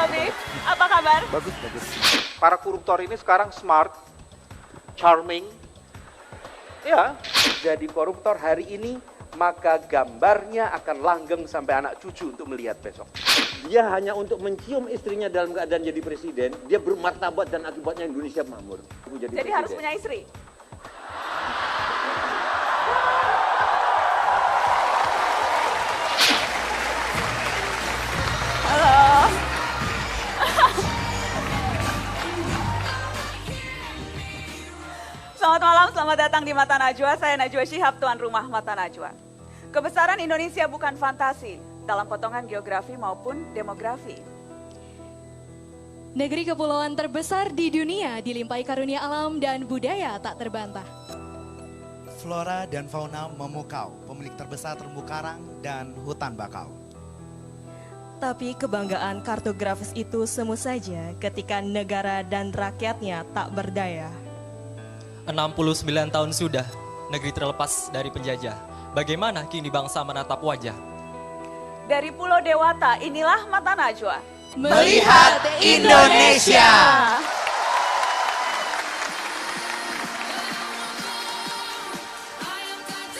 Bif, apa kabar? Bagus, bagus. Para koruptor ini sekarang smart, charming. Ya, jadi koruptor hari ini, maka gambarnya akan langgeng sampai anak cucu untuk melihat besok. Dia hanya untuk mencium istrinya dalam keadaan jadi presiden, dia bermartabat dan akibatnya Indonesia makmur. Jadi harus punya istri? Halo. Selamat malam, selamat datang di Mata Najwa. Saya Najwa Shihab, tuan rumah Mata Najwa. Kebesaran Indonesia bukan fantasi dalam potongan geografi maupun demografi. Negeri kepulauan terbesar di dunia dilimpahi karunia alam dan budaya tak terbantah. Flora dan fauna memukau, pemilik terbesar terumbu karang dan hutan bakau. Tapi kebanggaan kartografis itu semu saja ketika negara dan rakyatnya tak berdaya. 69 tahun sudah, negeri terlepas dari penjajah. Bagaimana kini bangsa menatap wajah? Dari Pulau Dewata, inilah Mata Najwa. Melihat Indonesia.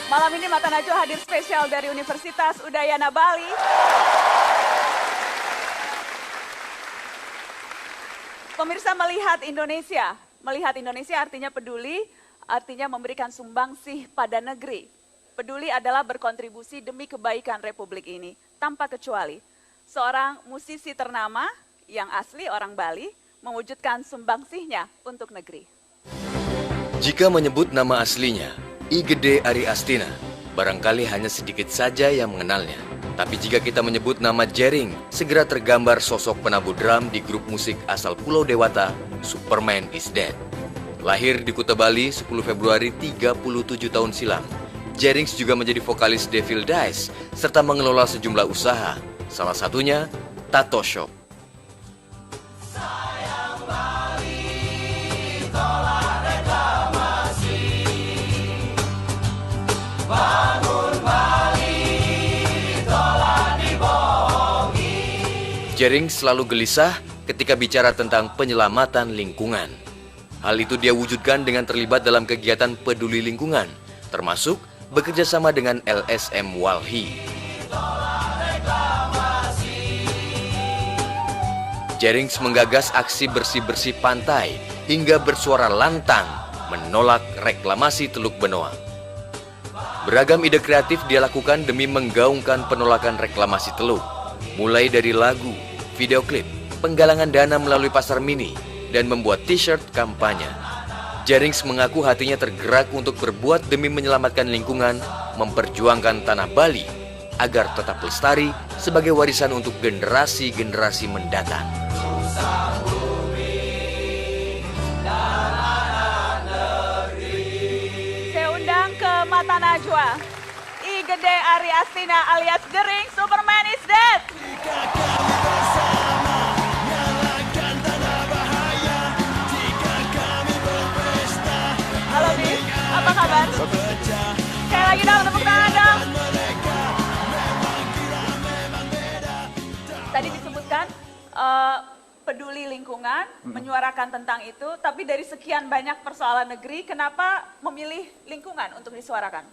Malam ini Mata Najwa hadir spesial dari Universitas Udayana Bali. Pemirsa, melihat Indonesia artinya peduli, artinya memberikan sumbangsih pada negeri. Peduli adalah berkontribusi demi kebaikan Republik ini, tanpa kecuali. Seorang musisi ternama yang asli orang Bali mewujudkan sumbangsihnya untuk negeri. Jika menyebut nama aslinya, I Gede Ari Astina, barangkali hanya sedikit saja yang mengenalnya. Tapi jika kita menyebut nama Jering, segera tergambar sosok penabuh drum di grup musik asal Pulau Dewata, Superman is Dead. Lahir di Kuta Bali 10 Februari 37 tahun silam, Jerings juga menjadi vokalis Devil Dice, serta mengelola sejumlah usaha, salah satunya Tato Shop. Jering selalu gelisah ketika bicara tentang penyelamatan lingkungan. Hal itu dia wujudkan dengan terlibat dalam kegiatan peduli lingkungan, termasuk bekerja sama dengan LSM Walhi. Jerings menggagas aksi bersih-bersih pantai hingga bersuara lantang menolak reklamasi Teluk Benoa. Beragam ide kreatif dia lakukan demi menggaungkan penolakan reklamasi teluk, mulai dari lagu, video klip, penggalangan dana melalui pasar mini, dan membuat t-shirt kampanye. Jerings mengaku hatinya tergerak untuk berbuat demi menyelamatkan lingkungan, memperjuangkan tanah Bali, agar tetap lestari sebagai warisan untuk generasi-generasi mendatang. Saya undang ke Mata Najwa, I Gede Ari Astina alias Jering, Superman is Dead. Halo Bif, apa kabar? Sekali lagi dong, tepuk tangan dong. Tadi disebutkan peduli lingkungan, menyuarakan tentang itu, tapi dari sekian banyak persoalan negeri, kenapa memilih lingkungan untuk disuarakan?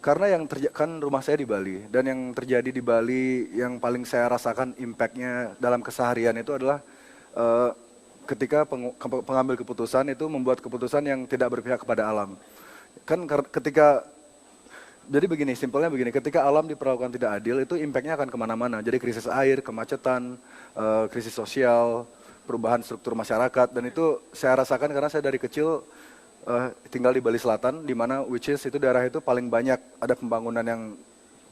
Karena kan rumah saya di Bali, dan yang terjadi di Bali yang paling saya rasakan impact-nya dalam keseharian itu adalah ketika pengambil keputusan itu membuat keputusan yang tidak berpihak kepada alam. Kan jadi begini, simpelnya begini, ketika alam diperlakukan tidak adil itu impact-nya akan kemana-mana. Jadi krisis air, kemacetan, krisis sosial, perubahan struktur masyarakat, dan itu saya rasakan karena saya dari kecil tinggal di Bali Selatan, di mana which is itu daerah itu paling banyak ada pembangunan yang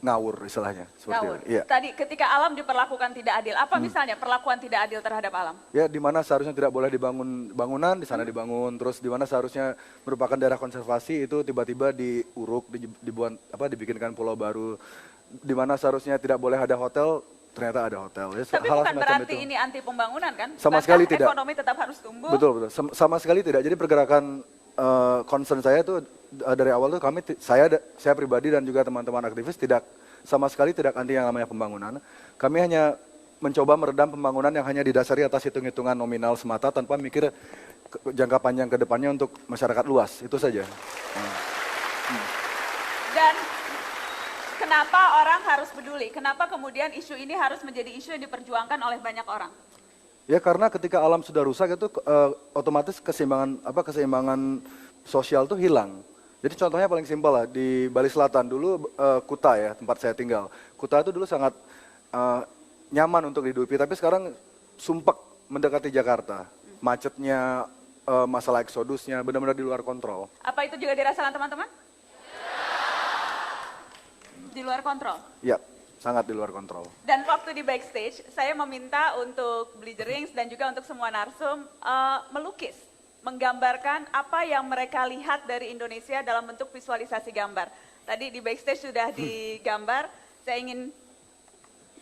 ngawur istilahnya. Ngawur. Iya. Tadi ketika alam diperlakukan tidak adil, apa misalnya perlakuan tidak adil terhadap alam? Ya, di mana seharusnya tidak boleh dibangun bangunan, di sana dibangun. Terus di mana seharusnya merupakan daerah konservasi itu tiba-tiba diuruk, dibikinkan pulau baru. Di mana seharusnya tidak boleh ada hotel, ternyata ada hotel. Ya, tapi bukan berarti ini anti pembangunan kan? Sama sekali tidak. Ekonomi tetap harus tumbuh. Betul, betul. Sama sekali tidak. Jadi pergerakan concern saya itu dari awal tuh saya pribadi dan juga teman-teman aktivis tidak sama sekali tidak anti yang namanya pembangunan. Kami hanya mencoba meredam pembangunan yang hanya didasari atas hitung-hitungan nominal semata tanpa mikir jangka panjang ke depannya untuk masyarakat luas. Itu saja. Dan kenapa orang harus peduli? Kenapa kemudian isu ini harus menjadi isu yang diperjuangkan oleh banyak orang? Ya karena ketika alam sudah rusak itu otomatis keseimbangan sosial itu hilang. Jadi contohnya paling simpel lah, di Bali Selatan dulu Kuta ya, tempat saya tinggal. Kuta itu dulu sangat nyaman untuk dihidupi, tapi sekarang sumpek mendekati Jakarta. Macetnya, masalah eksodusnya benar-benar di luar kontrol. Apa itu juga dirasakan teman-teman? Di luar kontrol? Ya, sangat di luar kontrol. Dan waktu di backstage, saya meminta untuk Blizzerings dan juga untuk semua narsum melukis, menggambarkan apa yang mereka lihat dari Indonesia dalam bentuk visualisasi gambar. Tadi di backstage sudah digambar, saya ingin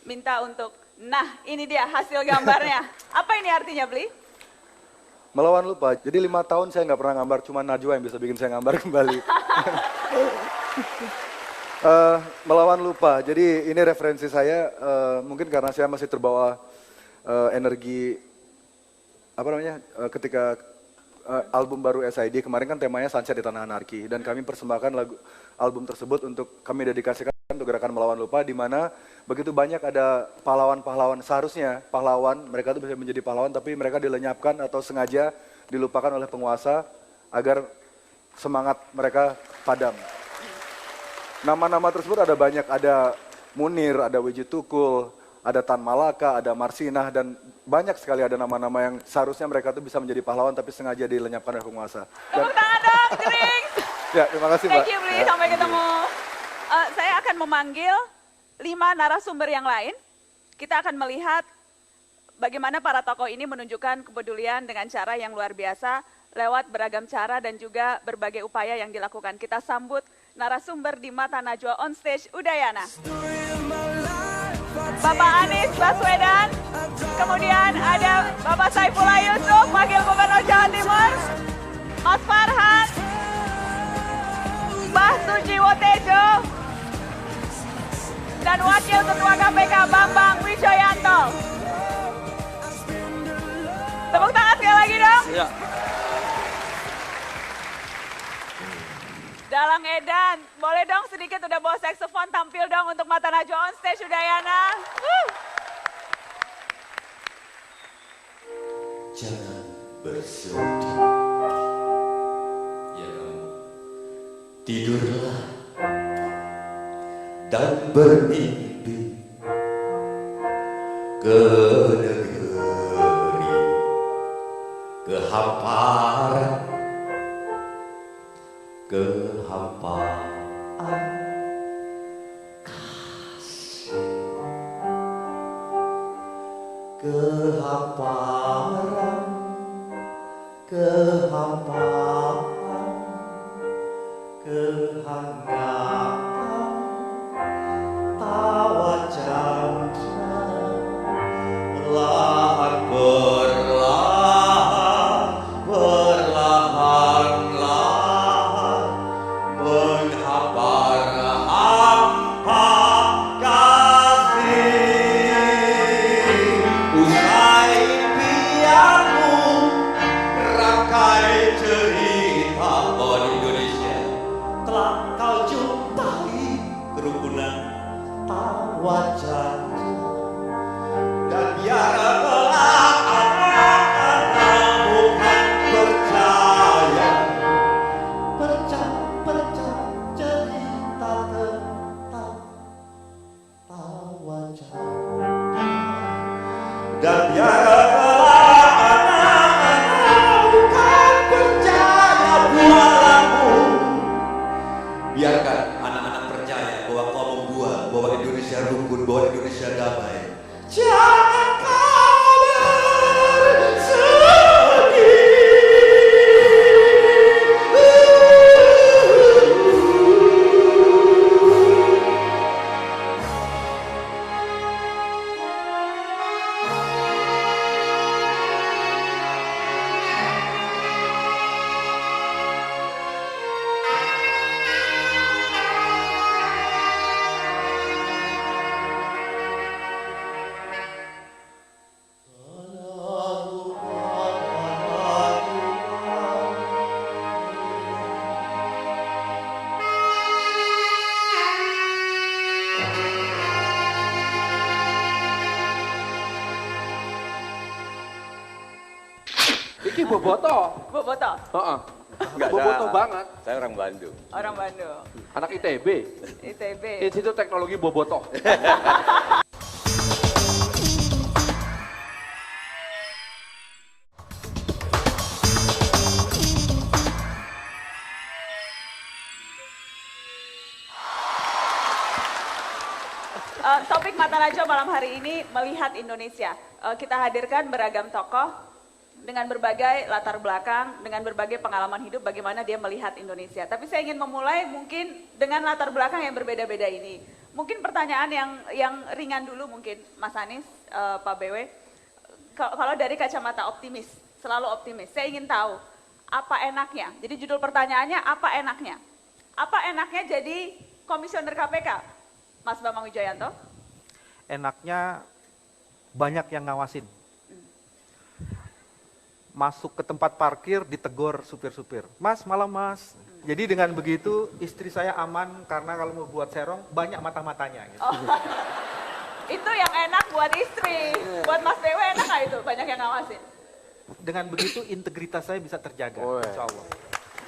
minta untuk, nah ini dia hasil gambarnya. Apa ini artinya, Bli? Melawan lupa, jadi 5 tahun saya nggak pernah gambar, cuma Najwa yang bisa bikin saya gambar kembali. Melawan lupa, jadi ini referensi saya, mungkin karena saya masih terbawa energi, ketika album baru SID, kemarin kan temanya Sunset di Tanah Anarki, dan kami persembahkan album tersebut untuk kami dedikasikan untuk gerakan melawan lupa, di mana begitu banyak ada pahlawan-pahlawan, seharusnya pahlawan, mereka itu bisa menjadi pahlawan, tapi mereka dilenyapkan atau sengaja dilupakan oleh penguasa agar semangat mereka padam. Nama-nama tersebut ada banyak, ada Munir, ada Wiji Tukul, ada Tan Malaka, ada Marsinah, dan banyak sekali ada nama-nama yang seharusnya mereka itu bisa menjadi pahlawan tapi sengaja dilenyapkan oleh penguasa. Tepuk tangan dong, Jering! Ya, terima kasih Mbak. Thank you, Bli. Sampai ketemu. Saya akan memanggil 5 narasumber yang lain. Kita akan melihat bagaimana para tokoh ini menunjukkan kepedulian dengan cara yang luar biasa lewat beragam cara dan juga berbagai upaya yang dilakukan. Kita sambut narasumber di Mata Najwa on stage, Udayana. Bapak Anies Baswedan, kemudian ada Bapak Saifullah Yusuf, Wakil Gubernur Jawa Timur, Mas Farhan, Mbah Sujiwo Tejo, dan Wakil Ketua KPK Bambang Wijoyanto. Tepuk tangan sekali lagi dong. Ya. Dalang Edan, boleh dong sedikit udah bawa saksofon, tampil dong untuk Mata Najwa on stage, Udayana. Jangan bersedih, ya kamu, tidurlah dan bermimpi ke negeri kehamparan, kehampaan kasih, kehamparan, kehampaan, kehangatan tawa canda, perlahan perlahan menghampar hampa kasih. Usai pianmu rangkai cerita bahwa Indonesia telah kau jumpai kerukunan tawa canda, dan biar kelak anak-anak bukan percaya cerita tentang tawa canda, dan biar kelak anak-anak bukan percaya bualanmu. Biarkan anak-anak percaya bahwa kau membuat bahwa Indonesia rukun, bahwa Indonesia damai. Jangan kau bersedih. Iki boboto. Boboto, Heeh. Enggak, Boboto banget. Saya orang Bandung. orang Bandung. Anak ITB. ITB. Institut Teknologi Boboto. Topik Mata Najwa malam hari ini melihat Indonesia. Kita hadirkan beragam tokoh dengan berbagai latar belakang, dengan berbagai pengalaman hidup bagaimana dia melihat Indonesia. Tapi saya ingin memulai mungkin dengan latar belakang yang berbeda-beda ini. Mungkin pertanyaan yang ringan dulu mungkin Mas Anies, Pak BW. Kalau dari kacamata optimis, selalu optimis. Saya ingin tahu apa enaknya. Jadi judul pertanyaannya apa enaknya? Apa enaknya jadi komisioner KPK? Mas Bambang Wijoyanto? Enaknya banyak yang ngawasin. Masuk ke tempat parkir ditegur supir-supir. Mas, malam mas. Jadi dengan begitu istri saya aman karena kalau mau buat serong banyak mata-matanya. Gitu. Oh, itu yang enak buat istri. Buat Mas BW enak nggak itu? Banyak yang ngawasin. Dengan begitu integritas saya bisa terjaga. Insya Allah.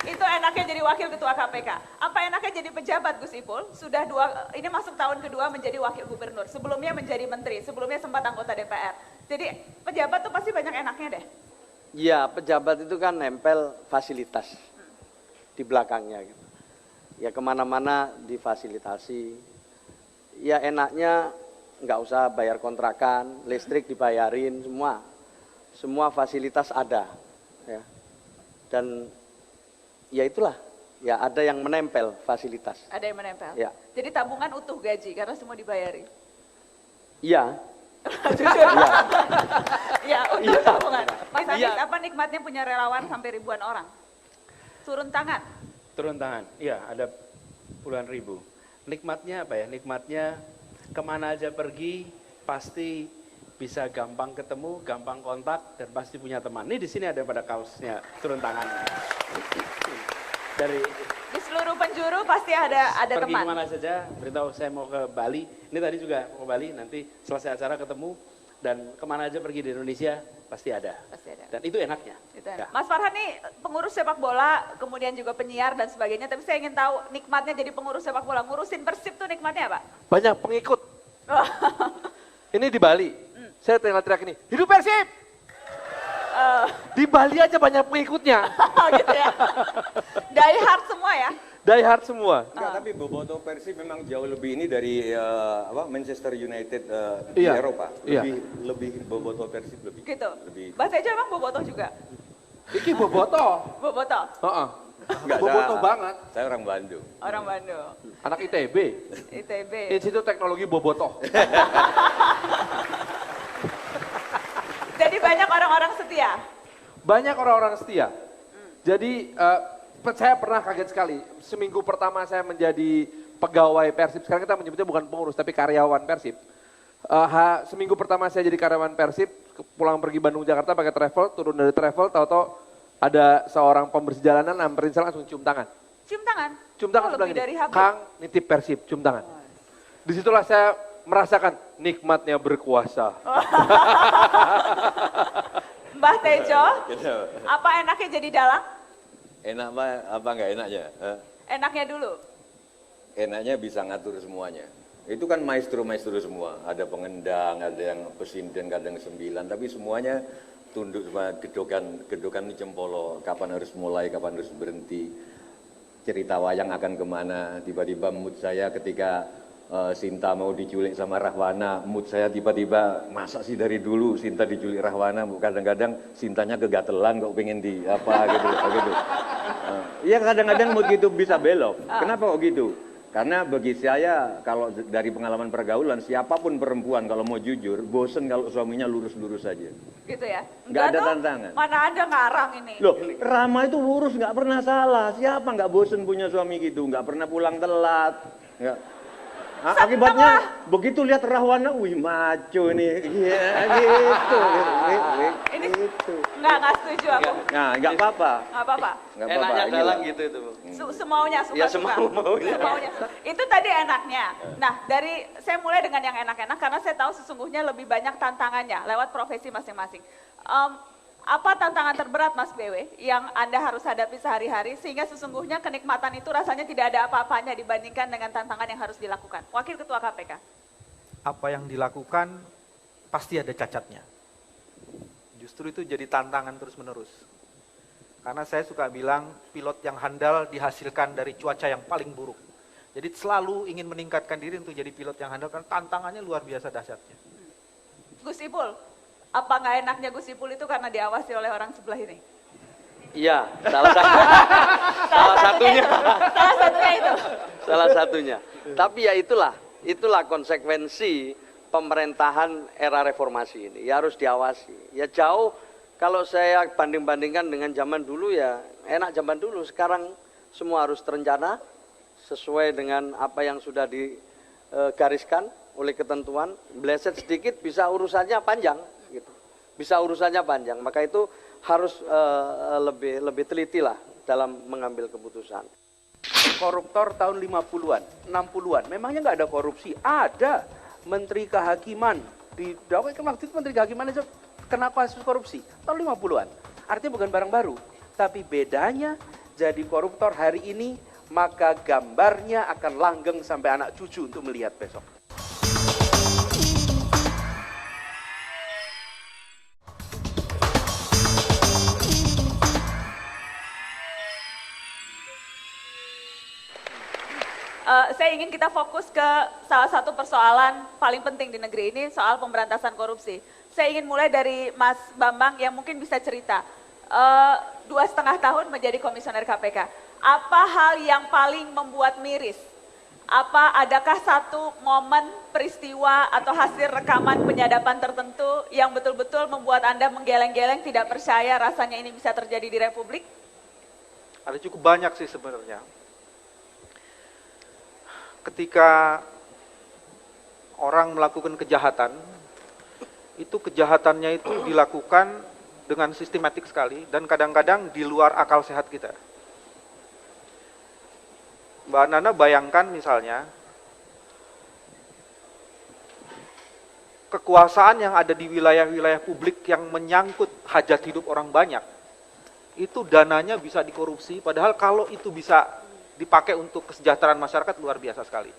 Itu enaknya jadi wakil ketua KPK. Apa enaknya jadi pejabat Gus Ipul? Sudah ini masuk tahun kedua menjadi wakil gubernur. Sebelumnya menjadi menteri, sebelumnya sempat anggota DPR. Jadi pejabat tuh pasti banyak enaknya deh. Iya, pejabat itu kan nempel fasilitas di belakangnya. Gitu. Ya kemana-mana difasilitasi. Ya enaknya nggak usah bayar kontrakan, listrik dibayarin, semua fasilitas ada. Ya. Dan ya itulah, ya ada yang menempel fasilitas. Ada yang menempel? Ya. Jadi tabungan utuh gaji karena semua dibayari? Iya. Jujur? Ya, utuh tabungan. Mas Anies, Iya. apa nikmatnya punya relawan sampai ribuan orang? Turun tangan? Turun tangan, iya ada puluhan ribu. Nikmatnya apa ya? Nikmatnya kemana aja pergi pasti bisa gampang ketemu, gampang kontak, dan pasti punya teman. Ini di sini ada pada kaosnya turun tangan. Dari Di seluruh penjuru pasti ada pergi teman. kemana saja, beritahu saya mau ke Bali. Ini tadi juga mau ke Bali, nanti selesai acara ketemu. Dan kemana aja pergi di Indonesia pasti ada. Pasti ada. Dan itu enaknya. Itu enak. Ya. Mas Farhan nih pengurus sepak bola, kemudian juga penyiar dan sebagainya. Tapi saya ingin tahu nikmatnya jadi pengurus sepak bola. Ngurusin Persib tuh nikmatnya apa? Banyak pengikut. Ini di Bali, saya tinggal teriak ini, hidup Persib! Di Bali aja banyak pengikutnya. Oh gitu ya. Die hard semua ya? Die hard semua. Enggak, tapi Boboto Persib memang jauh lebih ini dari Manchester United di Iya. Eropa. Iya. Lebih Boboto Persib lebih. Gitu. Lebih. Bahasa Jawa emang bobotoh juga? Iki boboto. Bobotoh? Heeh. Enggak, Boboto banget. Saya orang Bandung. Orang Bandung. Anak ITB. ITB. Institut Teknologi Boboto. Jadi banyak orang-orang setia? Banyak orang-orang setia. Jadi saya pernah kaget sekali. Seminggu pertama saya menjadi pegawai Persib. Sekarang kita menyebutnya bukan pengurus tapi karyawan Persib. Seminggu pertama saya jadi karyawan Persib, pulang pergi Bandung Jakarta pakai travel, turun dari travel, tahu-tahu ada seorang pembersih jalanan nyamperin saya langsung cium tangan. Cium tangan? Cium tangan Oh, sebelah lebih ini. dari Habib. Kang nitip Persib, cium tangan. Disitulah saya merasakan nikmatnya berkuasa. Mbah Tejo, Gitu. apa enaknya jadi dalang? Enak apa enggak enaknya? Enaknya dulu. Enaknya bisa ngatur semuanya. Itu kan maestro-maestro semua. Ada pengendang, ada yang pesinden, kadang 9. Tapi semuanya tunduk sama gedokan ini jempolo. Kapan harus mulai, kapan harus berhenti. Cerita wayang akan kemana. Tiba-tiba mood saya ketika Sinta mau diculik sama Rahwana. Mood saya tiba-tiba, masa sih dari dulu Sinta diculik Rahwana. Kadang-kadang Sintanya kegatelan kok pengen di apa gitu. Iya kadang-kadang mood gitu bisa belok. Kenapa kok gitu? Karena bagi saya kalau dari pengalaman pergaulan siapapun perempuan kalau mau jujur bosen kalau suaminya lurus-lurus saja. Gitu ya? Nggak ada tuh, tantangan. Mana ada ngarang ini. Loh, Rama itu lurus nggak pernah salah. Siapa nggak bosen punya suami gitu? Nggak pernah pulang telat. Nggak. Akibatnya begitu lihat Rahwana, wih maco ini, ya, gitu. Ini nggak setuju aku. Nah, nggak apa-apa. Nggak apa-apa. Nggak apa-apa. Enaknya dalang gitu itu. Semaunya, suka-suka. Ya, semaunya. Semaunya. Itu tadi enaknya. Nah, saya mulai dengan yang enak-enak karena saya tahu sesungguhnya lebih banyak tantangannya lewat profesi masing-masing. Apa tantangan terberat Mas BW yang Anda harus hadapi sehari-hari sehingga sesungguhnya kenikmatan itu rasanya tidak ada apa-apanya dibandingkan dengan tantangan yang harus dilakukan? Wakil Ketua KPK. Apa yang dilakukan pasti ada cacatnya. Justru itu jadi tantangan terus-menerus. Karena saya suka bilang pilot yang handal dihasilkan dari cuaca yang paling buruk. Jadi selalu ingin meningkatkan diri untuk jadi pilot yang handal karena tantangannya luar biasa dahsyatnya. Gus Ipul, apa nggak enaknya Gus Ipul itu karena diawasi oleh orang sebelah ini? Iya, salah satunya. Salah satunya itu. Salah satunya. Tapi ya itulah konsekuensi pemerintahan era reformasi ini. Ya harus diawasi. Ya jauh kalau saya banding-bandingkan dengan zaman dulu ya enak zaman dulu. Sekarang semua harus terencana sesuai dengan apa yang sudah digariskan oleh ketentuan. Meleset sedikit bisa urusannya panjang gitu. Bisa urusannya panjang. Maka itu harus lebih teliti lah dalam mengambil keputusan. Koruptor tahun 50-an, 60-an, memangnya nggak ada korupsi? Ada. Menteri Kehakiman, waktu itu Menteri Kehakiman aja kena kasus korupsi, tahun 50-an. Artinya bukan barang baru, tapi bedanya jadi koruptor hari ini, maka gambarnya akan langgeng sampai anak cucu untuk melihat besok. Saya ingin kita fokus ke salah satu persoalan paling penting di negeri ini, soal pemberantasan korupsi. Saya ingin mulai dari Mas Bambang yang mungkin bisa cerita. 2,5 tahun menjadi komisioner KPK. Apa hal yang paling membuat miris? Adakah satu momen, peristiwa, atau hasil rekaman penyadapan tertentu yang betul-betul membuat Anda menggeleng-geleng, tidak percaya rasanya ini bisa terjadi di Republik? Ada cukup banyak sih sebenarnya. Ketika orang melakukan kejahatan, itu kejahatannya itu dilakukan dengan sistematik sekali dan kadang-kadang di luar akal sehat kita. Mbak Nana bayangkan misalnya, kekuasaan yang ada di wilayah-wilayah publik yang menyangkut hajat hidup orang banyak, itu dananya bisa dikorupsi, padahal kalau itu bisa dipakai untuk kesejahteraan masyarakat luar biasa sekali.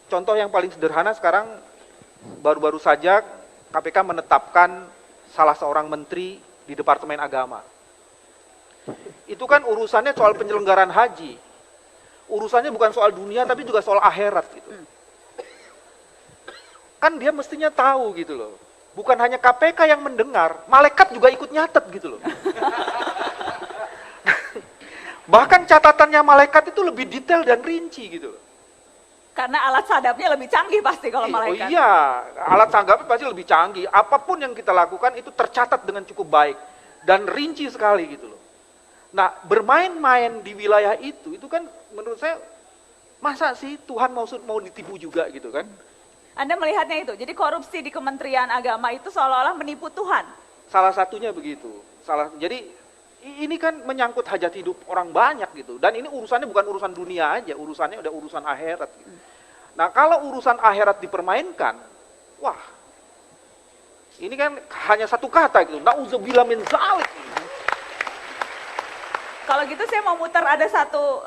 Contoh yang paling sederhana sekarang, baru-baru saja KPK menetapkan salah seorang menteri di Departemen Agama. Itu kan urusannya soal penyelenggaraan haji. Urusannya bukan soal dunia tapi juga soal akhirat gitu. Kan dia mestinya tahu gitu loh. Bukan hanya KPK yang mendengar, malaikat juga ikut nyatet gitu loh. Bahkan catatannya malaikat itu lebih detail dan rinci gitu. Karena alat sadapnya lebih canggih pasti kalau malaikat. Oh iya, alat tanggapnya pasti lebih canggih. Apapun yang kita lakukan itu tercatat dengan cukup baik dan rinci sekali gitu loh. Nah, bermain-main di wilayah itu kan menurut saya masa sih Tuhan mau ditipu juga gitu kan? Anda melihatnya itu. Jadi korupsi di Kementerian Agama itu seolah-olah menipu Tuhan. Salah satunya begitu. Jadi ini kan menyangkut hajat hidup orang banyak gitu. Dan ini urusannya bukan urusan dunia aja, urusannya udah urusan akhirat gitu. Nah, kalau urusan akhirat dipermainkan, wah, ini kan hanya satu kata gitu, na'udzubillah min dzalik. Kalau gitu saya mau muter ada satu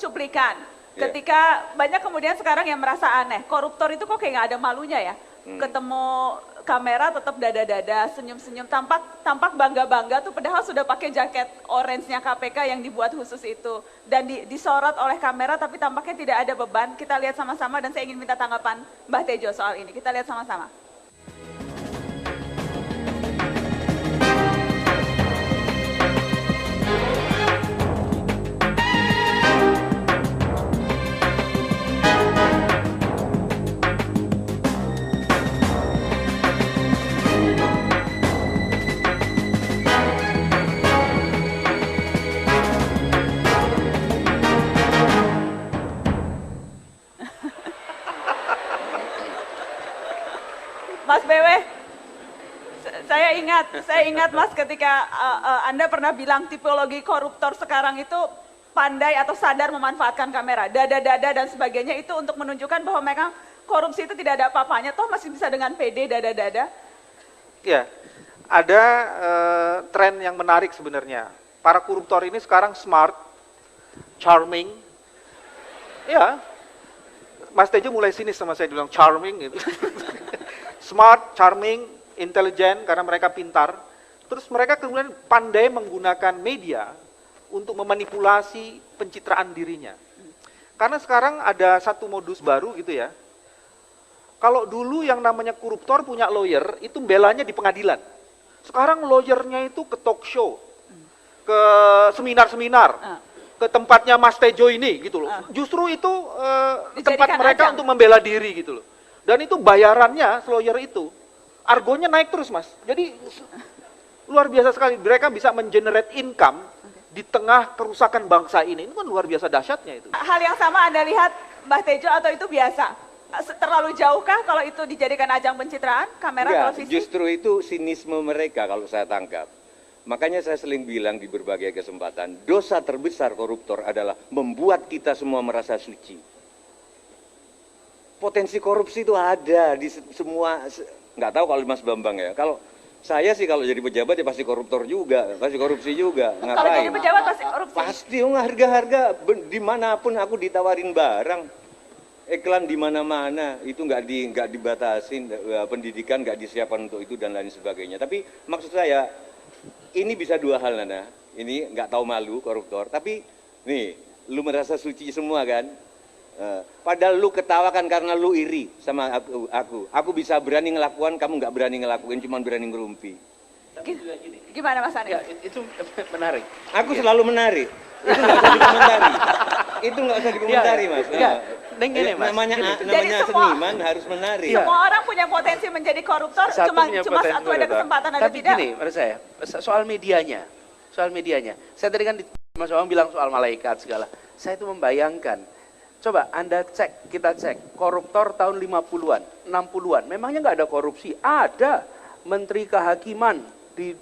cuplikan. Ketika banyak kemudian sekarang yang merasa aneh, koruptor itu kok kayak nggak ada malunya ya. Ketemu kamera tetap dada-dada, senyum-senyum, tampak bangga-bangga tuh padahal sudah pakai jaket orange-nya KPK yang dibuat khusus itu. Dan disorot oleh kamera tapi tampaknya tidak ada beban. Kita lihat sama-sama dan saya ingin minta tanggapan Mbah Tejo soal ini. Kita lihat sama-sama. Mas BW, saya ingat Mas ketika Anda pernah bilang tipologi koruptor sekarang itu pandai atau sadar memanfaatkan kamera, dada-dada dan sebagainya itu untuk menunjukkan bahwa mereka korupsi itu tidak ada apa-apanya, toh masih bisa dengan PD dada-dada. Ya, ada tren yang menarik sebenarnya. Para koruptor ini sekarang smart, charming. Ya, Mas Tejo mulai sinis sama saya bilang charming gitu. Smart, charming, intelijen karena mereka pintar. Terus mereka kemudian pandai menggunakan media untuk memanipulasi pencitraan dirinya. Karena sekarang ada satu modus baru gitu ya. Kalau dulu yang namanya koruptor punya lawyer, itu belanya di pengadilan. Sekarang lawyernya itu ke talk show, ke seminar-seminar, ke tempatnya Mas Tejo ini gitu loh. Justru itu tempat mereka untuk membela diri gitu loh. Dan itu bayarannya lawyer itu, argonya naik terus Mas. Jadi luar biasa sekali, mereka bisa mengenerate income di tengah kerusakan bangsa ini. Itu kan luar biasa dahsyatnya itu. Hal yang sama Anda lihat Mbah Tejo atau itu biasa? Terlalu jauhkah kalau itu dijadikan ajang pencitraan, kamera, televisi? Justru itu sinisme mereka kalau saya tangkap. Makanya saya sering bilang di berbagai kesempatan, dosa terbesar koruptor adalah membuat kita semua merasa suci. Potensi korupsi itu ada di semua, nggak tahu kalau Mas Bambang ya. Kalau saya sih kalau jadi pejabat ya pasti koruptor juga, pasti korupsi juga. Ngapain? Kalau jadi pejabat pasti korupsi? Pasti, harga-harga dimanapun aku ditawarin barang. Iklan di mana-mana itu nggak dibatasin, pendidikan nggak disiapkan untuk itu dan lain sebagainya. Tapi maksud saya ini bisa dua hal Nana. Ini nggak tahu malu koruptor, tapi nih lu merasa suci semua kan? Padahal lu ketawakan karena lu iri sama aku. Aku bisa berani ngelakukan, kamu nggak berani ngelakuin, cuma berani ngerumpi. Gimana Mas Anies? Ya, itu menarik. Aku selalu menarik. Itu nggak usah dikomentari. Itu nggak usah dikomentari Mas. Namanya seniman harus menarik. Semua orang punya potensi menjadi koruptor, cuma satu ada kesempatan ada tapi tidak. Tapi gini, menurut saya, soal medianya. Saya tadi kan Mas Bambang bilang soal malaikat segala. Saya itu membayangkan, coba Anda cek, kita cek, koruptor tahun 50-an, 60-an, memangnya nggak ada korupsi? Ada. Menteri Kehakiman,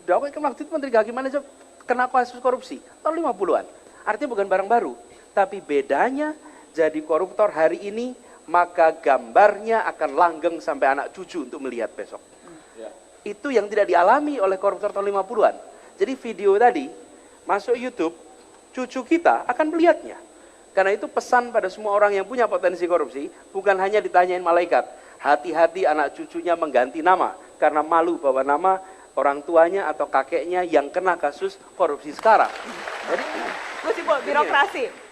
waktu itu Menteri Kehakiman aja kena kasus korupsi, tahun 50-an. Artinya bukan barang baru, tapi bedanya jadi koruptor hari ini, maka gambarnya akan langgeng sampai anak cucu untuk melihat besok. Itu yang tidak dialami oleh koruptor tahun 50-an. Jadi video tadi, masuk YouTube, cucu kita akan melihatnya. Karena itu pesan pada semua orang yang punya potensi korupsi, bukan hanya ditanyain malaikat. Hati-hati anak cucunya mengganti nama, karena malu bawa nama orang tuanya atau kakeknya yang kena kasus korupsi sekarang. Jadi, Gus Ipul, birokrasi.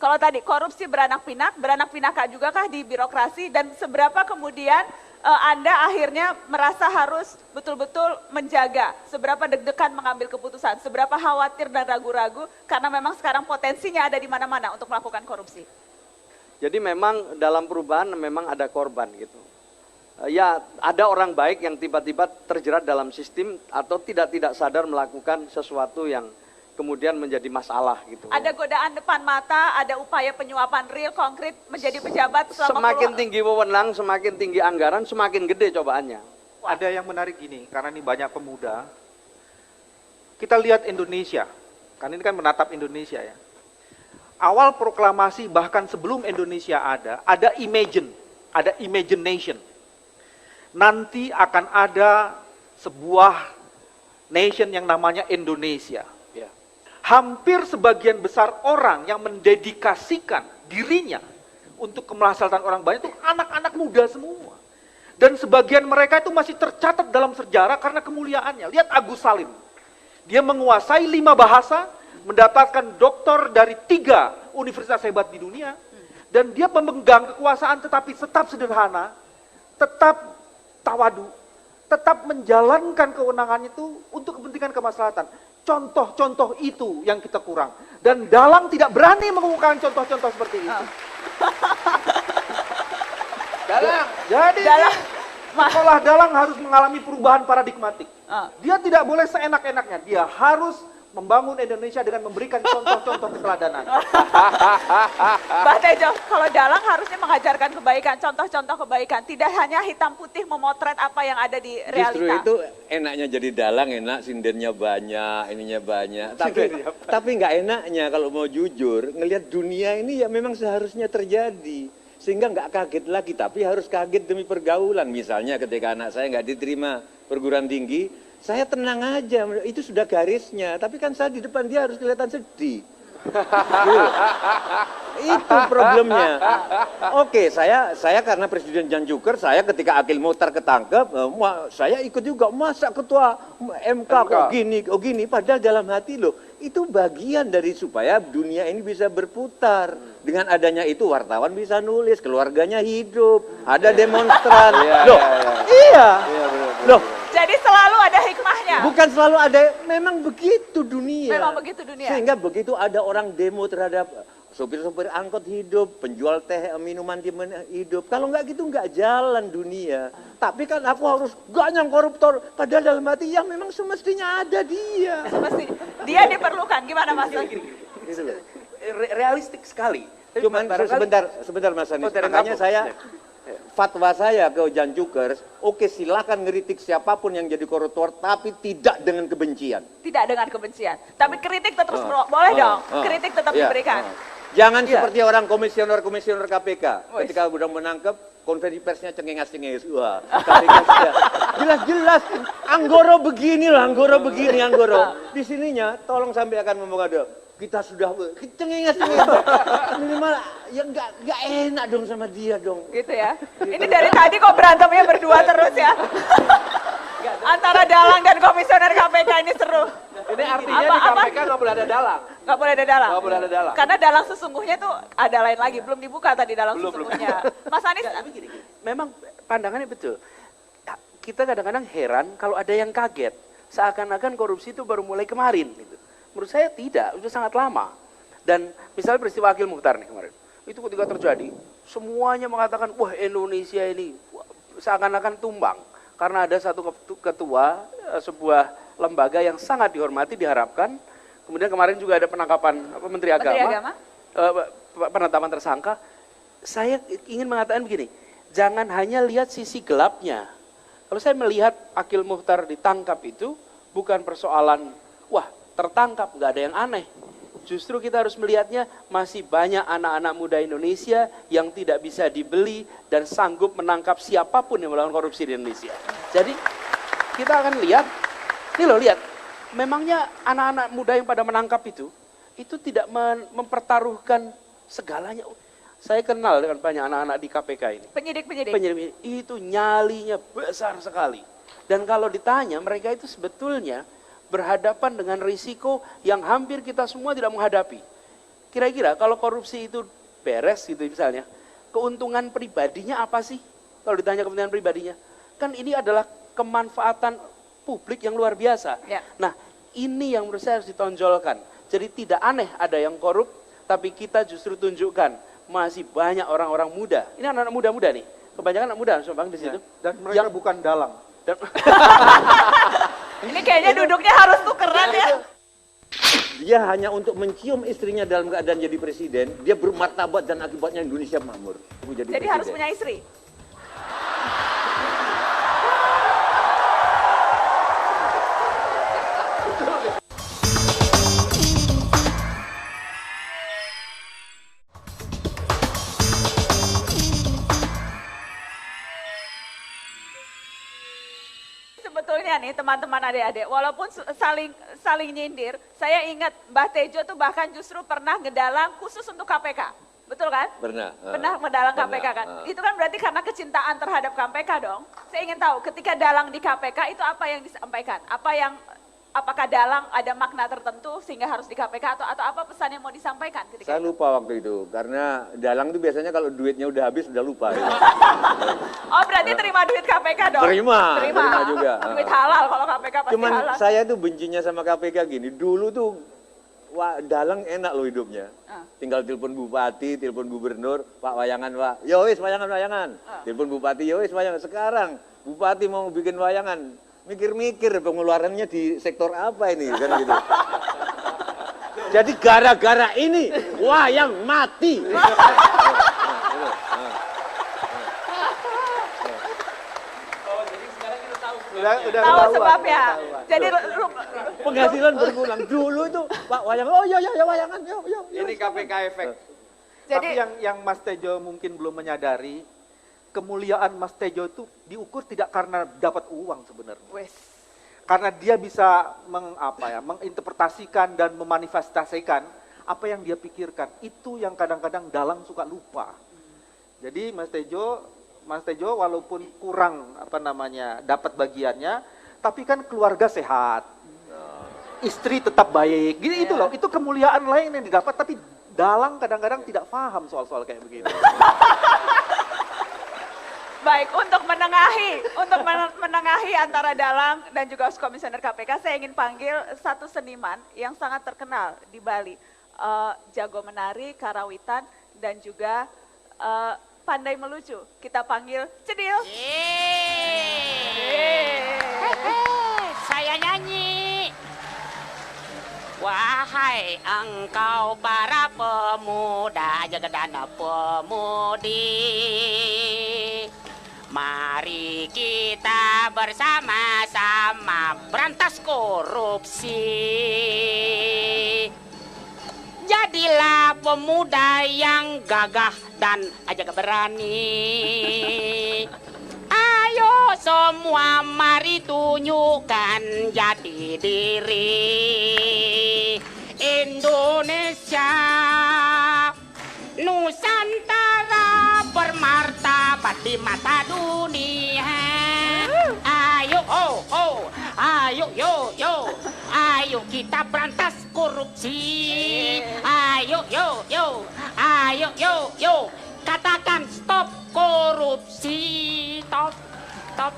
Kalau tadi korupsi beranak pinak juga kah di birokrasi, dan seberapa kemudian Anda akhirnya merasa harus betul-betul menjaga, seberapa deg-degan mengambil keputusan, seberapa khawatir dan ragu-ragu karena memang sekarang potensinya ada di mana-mana untuk melakukan korupsi. Jadi memang dalam perubahan memang ada korban gitu. Ya ada orang baik yang tiba-tiba terjerat dalam sistem atau tidak sadar melakukan sesuatu yang kemudian menjadi masalah gitu. Ada godaan depan mata, ada upaya penyuapan real, konkret menjadi pejabat selama semakin tinggi wewenang, semakin tinggi anggaran, semakin gede cobaannya. Ada yang menarik gini, karena ini banyak pemuda. Kita lihat Indonesia, karena ini kan menatap Indonesia ya. Awal proklamasi bahkan sebelum Indonesia ada imagination. Nanti akan ada sebuah nation yang namanya Indonesia. Hampir sebagian besar orang yang mendedikasikan dirinya untuk kemaslahatan orang banyak itu anak-anak muda semua. Dan sebagian mereka itu masih tercatat dalam sejarah karena kemuliaannya. Lihat Agus Salim. Dia menguasai 5 bahasa, mendapatkan doktor dari 3 universitas hebat di dunia. Dan dia memegang kekuasaan tetapi tetap sederhana, tetap tawadu, tetap menjalankan kewenangannya itu untuk kepentingan kemaslahatan. Contoh-contoh itu yang kita kurang. Dan Dalang tidak berani mengemukakan contoh-contoh seperti itu. Jadi sekolah Dalang harus mengalami perubahan paradigmatik. Dia tidak boleh seenak-enaknya. Dia harus membangun Indonesia dengan memberikan contoh-contoh keteladanan. Mbah Tejo, kalau Dalang harusnya mengajarkan kebaikan, contoh-contoh kebaikan. Tidak hanya hitam putih memotret apa yang ada di realita. Justru itu enaknya jadi Dalang, enak sindennya banyak, ininya banyak. Tapi nggak enaknya kalau mau jujur, ngelihat dunia ini ya memang seharusnya terjadi. Sehingga nggak kaget lagi, tapi harus kaget demi pergaulan. Misalnya ketika anak saya nggak diterima perguruan tinggi, Saya tenang aja, itu sudah garisnya. Tapi kan saya di depan dia harus kelihatan sedih. Itu problemnya. Oke, saya karena Presiden Jan Juker, saya ketika Akil Mukhtar ketangkep, saya ikut juga. Masa ketua MK kok gini, padahal dalam hati loh, itu bagian dari supaya dunia ini bisa berputar. Dengan adanya itu wartawan bisa nulis, keluarganya hidup, ada demonstran. Iya. Loh, Jadi selalu ada hikmahnya. bukan selalu ada, memang begitu dunia. Memang begitu dunia. Sehingga begitu ada orang demo terhadap sopir-sopir angkot hidup, penjual teh, minuman hidup. Kalau nggak gitu nggak jalan dunia. Tapi kan aku harus ganyang koruptor. Padahal dalam hati yang memang semestinya ada dia. Semestinya. Dia diperlukan. Gimana Mas? Realistik sekali. Tapi Cuman sebentar Mas Anies. Makanya saya fatwa saya ke Jan Juker, oke silakan ngeritik siapapun yang jadi koruptor, tapi tidak dengan kebencian. Tidak dengan kebencian. Tapi kritik tetap boleh dong. Kritik tetap diberikan. Jangan seperti orang komisioner KPK. Ketika udah menangkap, konferensi persnya cengengas-cengengas. Wah, KPK sudah jelas-jelas. Anggoro begini. Di sininya, tolong sampaikan ngomong kita sudah cengengas-cengengas. Minimal ya nggak enak dong sama dia dong. Gitu ya. Ini dari tadi kok berantemnya berdua terus ya. Antara Dalang dan komisioner KPK ini seru. Ini artinya di KPK nggak boleh ada dalang. Nggak boleh ada dalang. Nggak boleh ada dalang. Karena dalang sesungguhnya tuh ada lain lagi. Belum dibuka tadi dalang sesungguhnya. Mas Anies. Memang pandangannya betul. Kita kadang-kadang heran kalau ada yang kaget. Seakan-akan korupsi itu baru mulai kemarin. Gitu. Menurut saya tidak, itu sangat lama. Dan misalnya peristiwa Akil Mukhtar nih kemarin. Itu ketika terjadi, semuanya mengatakan, wah Indonesia ini seakan-akan tumbang. Karena ada satu ketua sebuah lembaga yang sangat dihormati, diharapkan. Kemudian kemarin juga ada penangkapan Menteri Agama. Penetapan tersangka. Saya ingin mengatakan begini, jangan hanya lihat sisi gelapnya. Kalau saya melihat Akil Mukhtar ditangkap itu, bukan persoalan, wah tertangkap, nggak ada yang aneh. Justru kita harus melihatnya masih banyak anak-anak muda Indonesia yang tidak bisa dibeli dan sanggup menangkap siapapun yang melakukan korupsi di Indonesia. Jadi kita akan lihat, nih loh lihat, memangnya anak-anak muda yang pada menangkap itu tidak mempertaruhkan segalanya. Saya kenal dengan banyak anak-anak di KPK ini. Penyidik. Itu nyalinya besar sekali. Dan kalau ditanya mereka itu sebetulnya berhadapan dengan risiko yang hampir kita semua tidak menghadapi. Kira-kira kalau korupsi itu beres gitu misalnya, keuntungan pribadinya apa sih? Kalau ditanya kepentingan pribadinya, kan ini adalah kemanfaatan publik yang luar biasa. Ya. Nah, ini yang menurut saya harus ditonjolkan. Jadi tidak aneh ada yang korup, tapi kita justru tunjukkan masih banyak orang-orang muda. Ini anak-anak muda-muda nih, kebanyakan anak muda, Bang di situ. Dan mereka bukan dalang. Ini kayaknya duduknya harus tukeran ya. Dia hanya untuk mencium istrinya dalam keadaan jadi presiden, dia bermartabat dan akibatnya Indonesia makmur. Jadi harus punya istri. Sebetulnya nih teman-teman adik-adik, walaupun saling nyindir, saya ingat Mbah Tejo tuh bahkan justru pernah ngedalang khusus untuk KPK. Betul kan? Pernah ngedalang KPK kan? Itu kan berarti karena kecintaan terhadap KPK dong. Saya ingin tahu ketika dalang di KPK itu apa yang disampaikan? Apakah dalang ada makna tertentu sehingga harus di KPK atau apa pesan yang mau disampaikan ketika Saya lupa waktu itu, karena dalang itu biasanya kalau duitnya udah habis udah lupa. Ya. Oh berarti terima duit KPK dong? Terima juga. Duit halal kalau KPK pasti Cuman halal. saya tuh bencinya sama KPK gini, dulu tuh dalang enak loh hidupnya. Tinggal telepon bupati, telepon gubernur, Pak wayangan Pak, yo wis wayangan. Telepon bupati, yo wis wayangan. Sekarang bupati mau bikin wayangan, mikir-mikir pengeluarannya di sektor apa ini kan gitu. Jadi gara-gara ini wayang mati. Udah tahu sebabnya. Jadi penghasilan berulang dulu itu Pak wayangan. Oh ya wayangan. Yo. Ini KPK efek. Tapi yang Mas Tejo mungkin belum menyadari, kemuliaan Mas Tejo itu diukur tidak karena dapat uang sebenarnya. Karena dia bisa menginterpretasikan dan memanifestasikan apa yang dia pikirkan. Itu yang kadang-kadang dalang suka lupa. Jadi Mas Tejo walaupun kurang dapat bagiannya, tapi kan keluarga sehat, istri tetap baik, gitu loh. Itu kemuliaan lain yang didapat, tapi dalang kadang-kadang tidak paham soal-soal kayak begitu. Baik, untuk menengahi antara dalang dan juga komisioner KPK, saya ingin panggil satu seniman yang sangat terkenal di Bali, jago menari, karawitan, dan juga pandai melucu. Kita panggil Cedil. Saya nyanyi. Wahai engkau para pemuda, jagadana pemudi, mari kita bersama-sama berantas korupsi. Jadilah pemuda yang gagah dan ajak berani. Ayo semua mari tunjukkan jati diri. Indonesia, Nusantara bermartabat di mata dunia. Ayo, ayo, ayo kita berantas korupsi. Ayo, ayo, katakan stop korupsi. Stop, stop,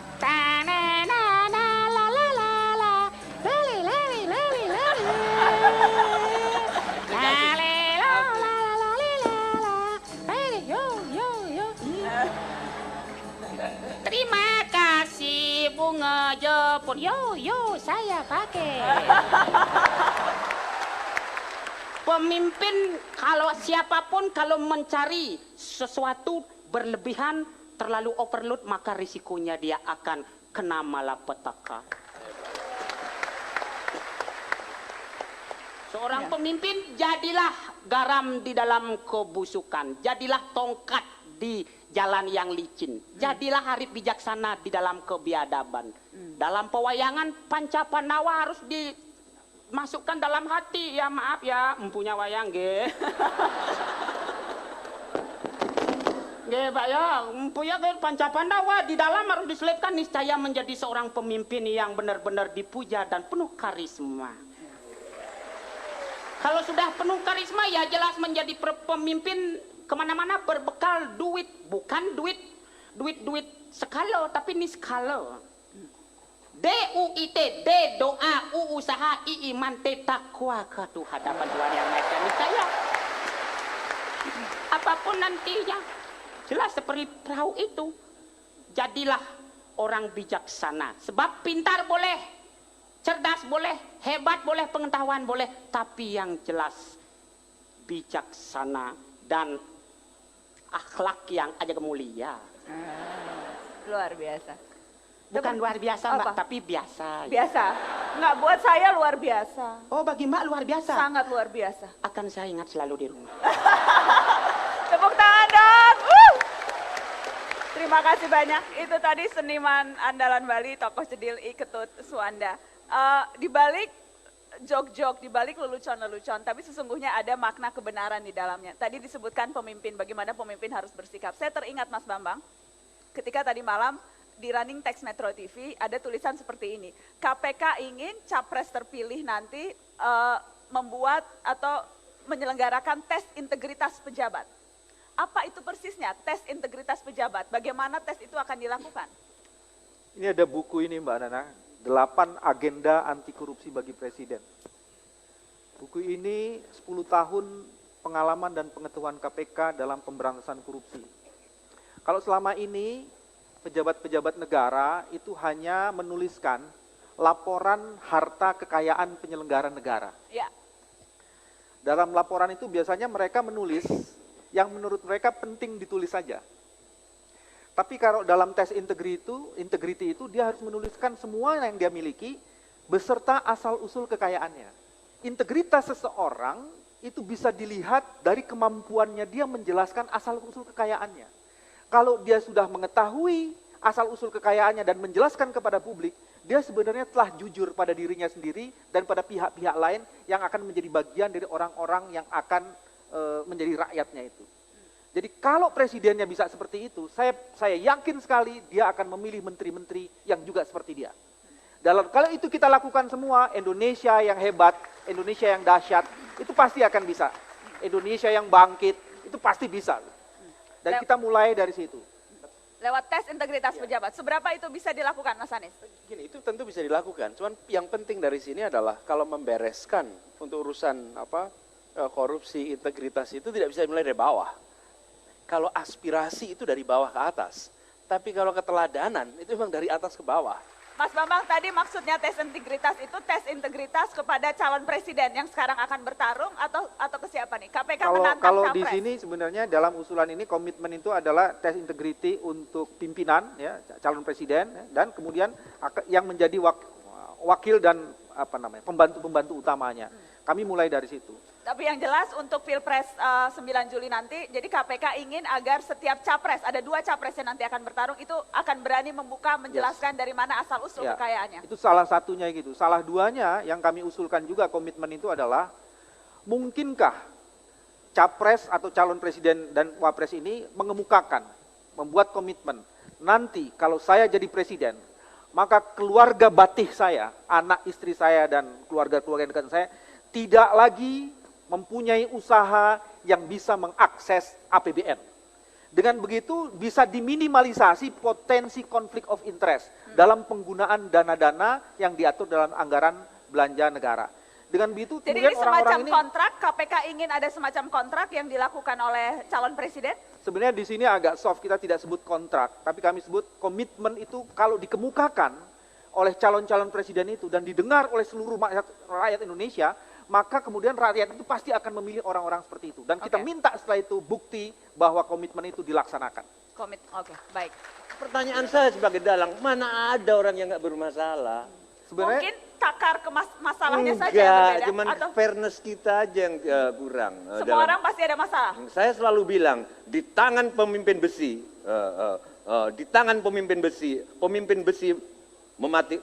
Terima kasih bunga jepun. Saya pakai. Pemimpin siapapun kalau mencari sesuatu berlebihan, terlalu overload, maka risikonya dia akan kena malapetaka. Seorang pemimpin, jadilah garam di dalam kebusukan, jadilah tongkat di jalan yang licin, jadilah harip bijaksana di dalam kebiadaban. Dalam pewayangan Panca Pandawa harus dimasukkan dalam hati. Ya maaf ya, empunya wayang ge. Ge Pak ya, empunya Panca Pandawa di dalam harus diselipkan, niscaya menjadi seorang pemimpin yang benar-benar dipuja dan penuh karisma. Kalau sudah penuh karisma ya jelas menjadi pemimpin kemana-mana berbekal duit, bukan duit skala, tapi niskala. DUIT, D doa, U usaha, I iman, T takwa ke hadapan Tuhan yang Maha Esa. Niscaya apapun nantinya, jelas seperti perahu itu, jadilah orang bijaksana. Sebab pintar boleh, cerdas boleh, hebat boleh, pengetahuan boleh, tapi yang jelas bijaksana dan akhlak yang aja mulia. Luar biasa. Bukan luar biasa Mbak, tapi biasa. Biasa. Nggak, buat saya luar biasa. Oh, bagi Mbak luar biasa? Sangat luar biasa. Akan saya ingat selalu di rumah. Tepuk tangan dong. Terima kasih banyak. Itu tadi seniman andalan Bali, tokoh Cedil I Ketut Suwanda. Di balik jok-jok, di balik lelucon-lelucon, tapi sesungguhnya ada makna kebenaran di dalamnya. Tadi disebutkan pemimpin, bagaimana pemimpin harus bersikap. Saya teringat Mas Bambang, ketika tadi malam di running text Metro TV ada tulisan seperti ini. KPK ingin capres terpilih nanti membuat atau menyelenggarakan tes integritas pejabat. Apa itu persisnya tes integritas pejabat? Bagaimana tes itu akan dilakukan? Ini ada buku ini Mbak Nana, 8 agenda anti korupsi bagi presiden. Buku ini 10 tahun pengalaman dan pengetahuan KPK dalam pemberantasan korupsi. Kalau selama ini pejabat-pejabat negara itu hanya menuliskan laporan harta kekayaan penyelenggara negara. Ya. Dalam laporan itu biasanya mereka menulis yang menurut mereka penting ditulis saja. Tapi kalau dalam tes integrity itu dia harus menuliskan semua yang dia miliki beserta asal-usul kekayaannya. Integritas seseorang itu bisa dilihat dari kemampuannya dia menjelaskan asal-usul kekayaannya. Kalau dia sudah mengetahui asal-usul kekayaannya dan menjelaskan kepada publik, dia sebenarnya telah jujur pada dirinya sendiri dan pada pihak-pihak lain yang akan menjadi bagian dari orang-orang yang akan menjadi rakyatnya itu. Jadi kalau presidennya bisa seperti itu, saya yakin sekali dia akan memilih menteri-menteri yang juga seperti dia. Kalau itu kita lakukan semua, Indonesia yang hebat, Indonesia yang dahsyat, itu pasti akan bisa. Indonesia yang bangkit, itu pasti bisa. Dan kita mulai dari situ. Lewat tes integritas pejabat, seberapa itu bisa dilakukan, Mas Anies? Gini, itu tentu bisa dilakukan. Cuman yang penting dari sini adalah kalau membereskan untuk urusan korupsi, integritas itu tidak bisa dimulai dari bawah. Kalau aspirasi itu dari bawah ke atas. Tapi kalau keteladanan itu memang dari atas ke bawah. Mas Bambang, tadi maksudnya tes integritas itu tes integritas kepada calon presiden yang sekarang akan bertarung atau ke siapa nih? KPK menantang Kalau capres. di sini sebenarnya dalam usulan ini komitmen itu adalah tes integrity untuk pimpinan ya, calon presiden ya, dan kemudian yang menjadi wakil dan pembantu-pembantu utamanya. Kami mulai dari situ. Tapi yang jelas untuk Pilpres 9 Juli nanti, jadi KPK ingin agar setiap capres, ada 2 capres yang nanti akan bertarung, itu akan berani membuka, menjelaskan dari mana asal-usul kekayaannya. Itu salah satunya gitu. Salah duanya yang kami usulkan juga komitmen itu adalah, mungkinkah capres atau calon presiden dan wapres ini mengemukakan, membuat komitmen, nanti kalau saya jadi presiden, maka keluarga batih saya, anak istri saya dan keluarga-keluarga dekat saya, tidak lagi mempunyai usaha yang bisa mengakses APBN. Dengan begitu bisa diminimalisasi potensi konflik of interest dalam penggunaan dana-dana yang diatur dalam anggaran belanja negara. Dengan begitu jadi kemudian ini semacam orang-orang ini kontrak, KPK ingin ada semacam kontrak yang dilakukan oleh calon presiden? sebenarnya di sini agak soft, kita tidak sebut kontrak, tapi kami sebut komitmen itu kalau dikemukakan oleh calon-calon presiden itu dan didengar oleh seluruh rakyat Indonesia, maka kemudian rakyat itu pasti akan memilih orang-orang seperti itu. Dan kita minta setelah itu bukti bahwa komitmen itu dilaksanakan. Oke, baik. Pertanyaan saya sebagai dalang, mana ada orang yang nggak bermasalah? Sebenarnya mungkin takar ke masalahnya saja yang berbeda? Cuman Atau fairness kita aja yang kurang. semua orang pasti ada masalah? Saya selalu bilang, di tangan pemimpin besi,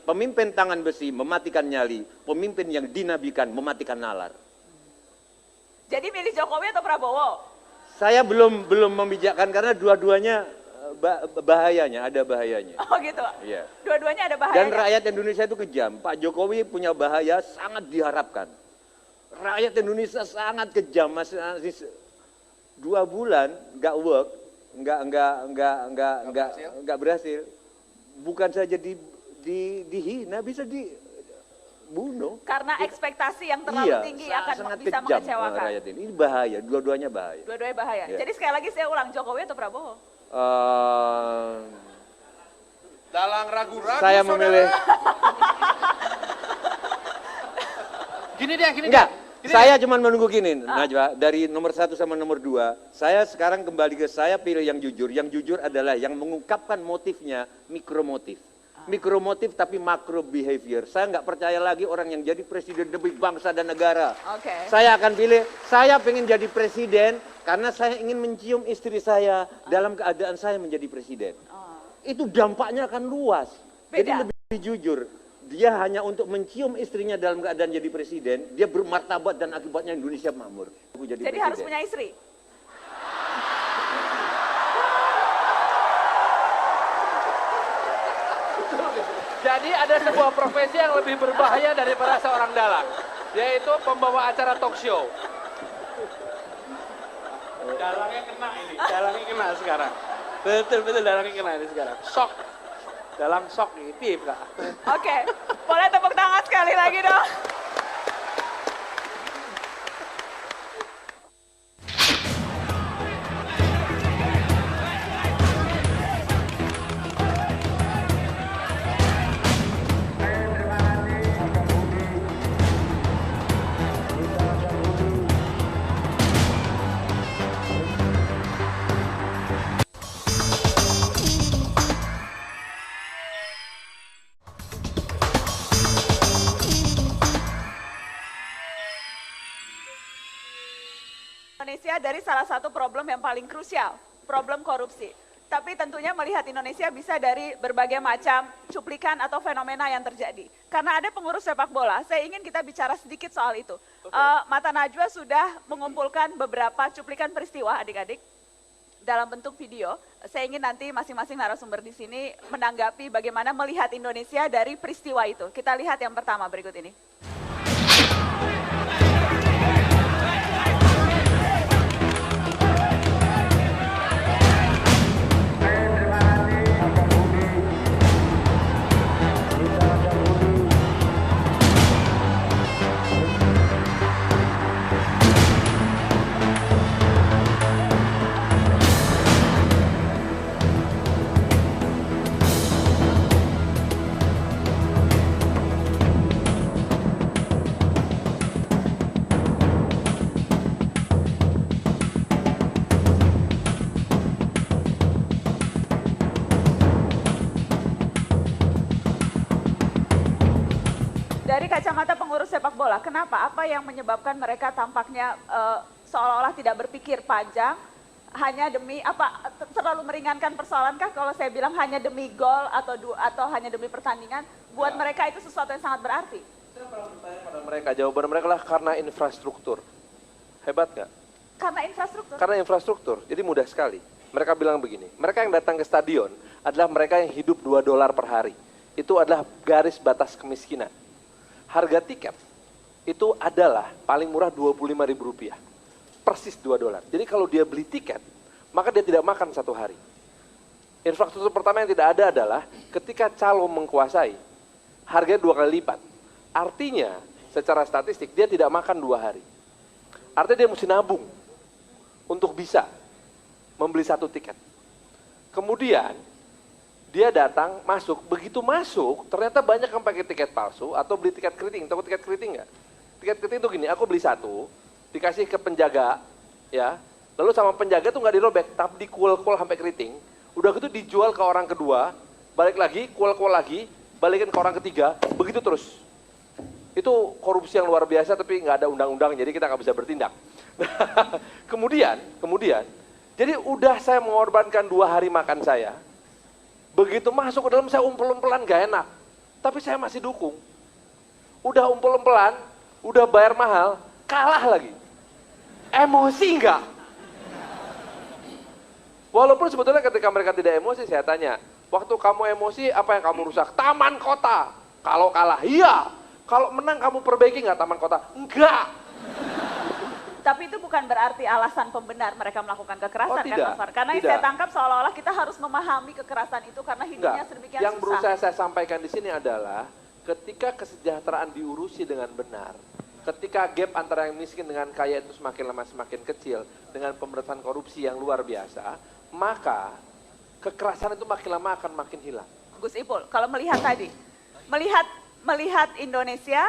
pemimpin tangan besi mematikan nyali, pemimpin yang dinabikan mematikan nalar. Jadi milih Jokowi atau Prabowo? Saya belum membijakkan karena dua-duanya bahayanya, ada bahayanya. Oh gitu. Iya. Dua-duanya ada bahayanya. Dan rakyat Indonesia itu kejam. Pak Jokowi punya bahaya sangat diharapkan. Rakyat Indonesia sangat kejam, Mas. 2 bulan nggak work, nggak berhasil. Bukan saja dihina, bisa dibunuh. Karena ekspektasi yang terlalu tinggi akan bisa mengecewakan. Rakyat ini bahaya, dua-duanya bahaya. Dua-duanya bahaya. Ya. Jadi sekali lagi saya ulang, Jokowi atau Prabowo? Dalang ragu-ragu. Saya memilih. Gini deh. Saya cuma menunggu gini, Najwa, dari nomor 1 sama nomor 2. Saya sekarang kembali ke saya pilih yang jujur. Yang jujur adalah yang mengungkapkan motifnya, mikromotif. Mikromotif tapi makro behavior. Saya nggak percaya lagi orang yang jadi presiden demi bangsa dan negara. Saya akan pilih, saya pengen jadi presiden karena saya ingin mencium istri saya dalam keadaan saya menjadi presiden. Itu dampaknya akan luas. Jadi lebih jujur. Dia hanya untuk mencium istrinya dalam keadaan jadi presiden, dia bermartabat dan akibatnya Indonesia makmur. Jadi presiden. Harus punya istri? Jadi ada sebuah profesi yang lebih berbahaya daripada seorang dalang, yaitu pembawa acara talk show. Dalangnya kena sekarang. Betul dalangnya kena ini sekarang. Shock. Dalang shock nih, tip Kak. Oke, boleh tepuk tangan sekali lagi dong. Indonesia dari salah satu problem yang paling krusial, problem korupsi. Tapi tentunya melihat Indonesia bisa dari berbagai macam cuplikan atau fenomena yang terjadi. Karena ada pengurus sepak bola, saya ingin kita bicara sedikit soal itu. Mata Najwa sudah mengumpulkan beberapa cuplikan peristiwa adik-adik dalam bentuk video. Saya ingin nanti masing-masing narasumber di sini menanggapi bagaimana melihat Indonesia dari peristiwa itu. Kita lihat yang pertama berikut ini. Dari kacamata pengurus sepak bola, kenapa? Apa yang menyebabkan mereka tampaknya seolah-olah tidak berpikir panjang, hanya demi apa? Terlalu meringankan persoalankah kalau saya bilang hanya demi gol atau hanya demi pertandingan? Buat mereka itu sesuatu yang sangat berarti. Saya pernah bertanya pada mereka, jawaban mereka lah karena infrastruktur. Hebat nggak? Karena infrastruktur? Karena infrastruktur, jadi mudah sekali. Mereka bilang begini, mereka yang datang ke stadion adalah mereka yang hidup $2 per hari. Itu adalah garis batas kemiskinan. Harga tiket itu adalah paling murah Rp25.000, persis $2. Jadi kalau dia beli tiket, maka dia tidak makan satu hari. Infrastruktur pertama yang tidak ada adalah ketika calo mengkuasai, harganya 2 kali lipat. Artinya secara statistik dia tidak makan 2 hari. Artinya dia mesti nabung untuk bisa membeli satu tiket. Kemudian dia datang, masuk, begitu masuk, ternyata banyak yang pakai tiket palsu atau beli tiket keriting. Tahu tiket keriting nggak? Tiket keriting itu gini, aku beli satu, dikasih ke penjaga, ya, lalu sama penjaga tuh nggak dirobek, tapi dikuel-kuel sampai keriting. Udah gitu dijual ke orang kedua, balik lagi, kuel-kuel lagi, balikin ke orang ketiga, begitu terus. Itu korupsi yang luar biasa, tapi nggak ada undang-undang, jadi kita nggak bisa bertindak. kemudian, jadi udah saya mengorbankan 2 hari makan saya. Begitu masuk ke dalam saya umpel-umpelan gak enak. Tapi saya masih dukung. Udah umpel-umpelan, udah bayar mahal, kalah lagi. Emosi enggak? Walaupun sebetulnya ketika mereka tidak emosi, saya tanya, waktu kamu emosi apa yang kamu rusak? Taman kota. Kalau kalah, iya. Kalau menang kamu perbaiki nggak taman kota? Enggak. Tapi itu bukan berarti alasan pembenar mereka melakukan kekerasan, kan Mas Far? Karena yang saya tangkap seolah-olah kita harus memahami kekerasan itu karena hidupnya sedemikian susah. Yang berusaha saya sampaikan di sini adalah ketika kesejahteraan diurusi dengan benar, ketika gap antara yang miskin dengan kaya itu semakin lama semakin kecil dengan pemberantasan korupsi yang luar biasa, maka kekerasan itu makin lama akan makin hilang. Gus Ipul, kalau melihat tadi, melihat Indonesia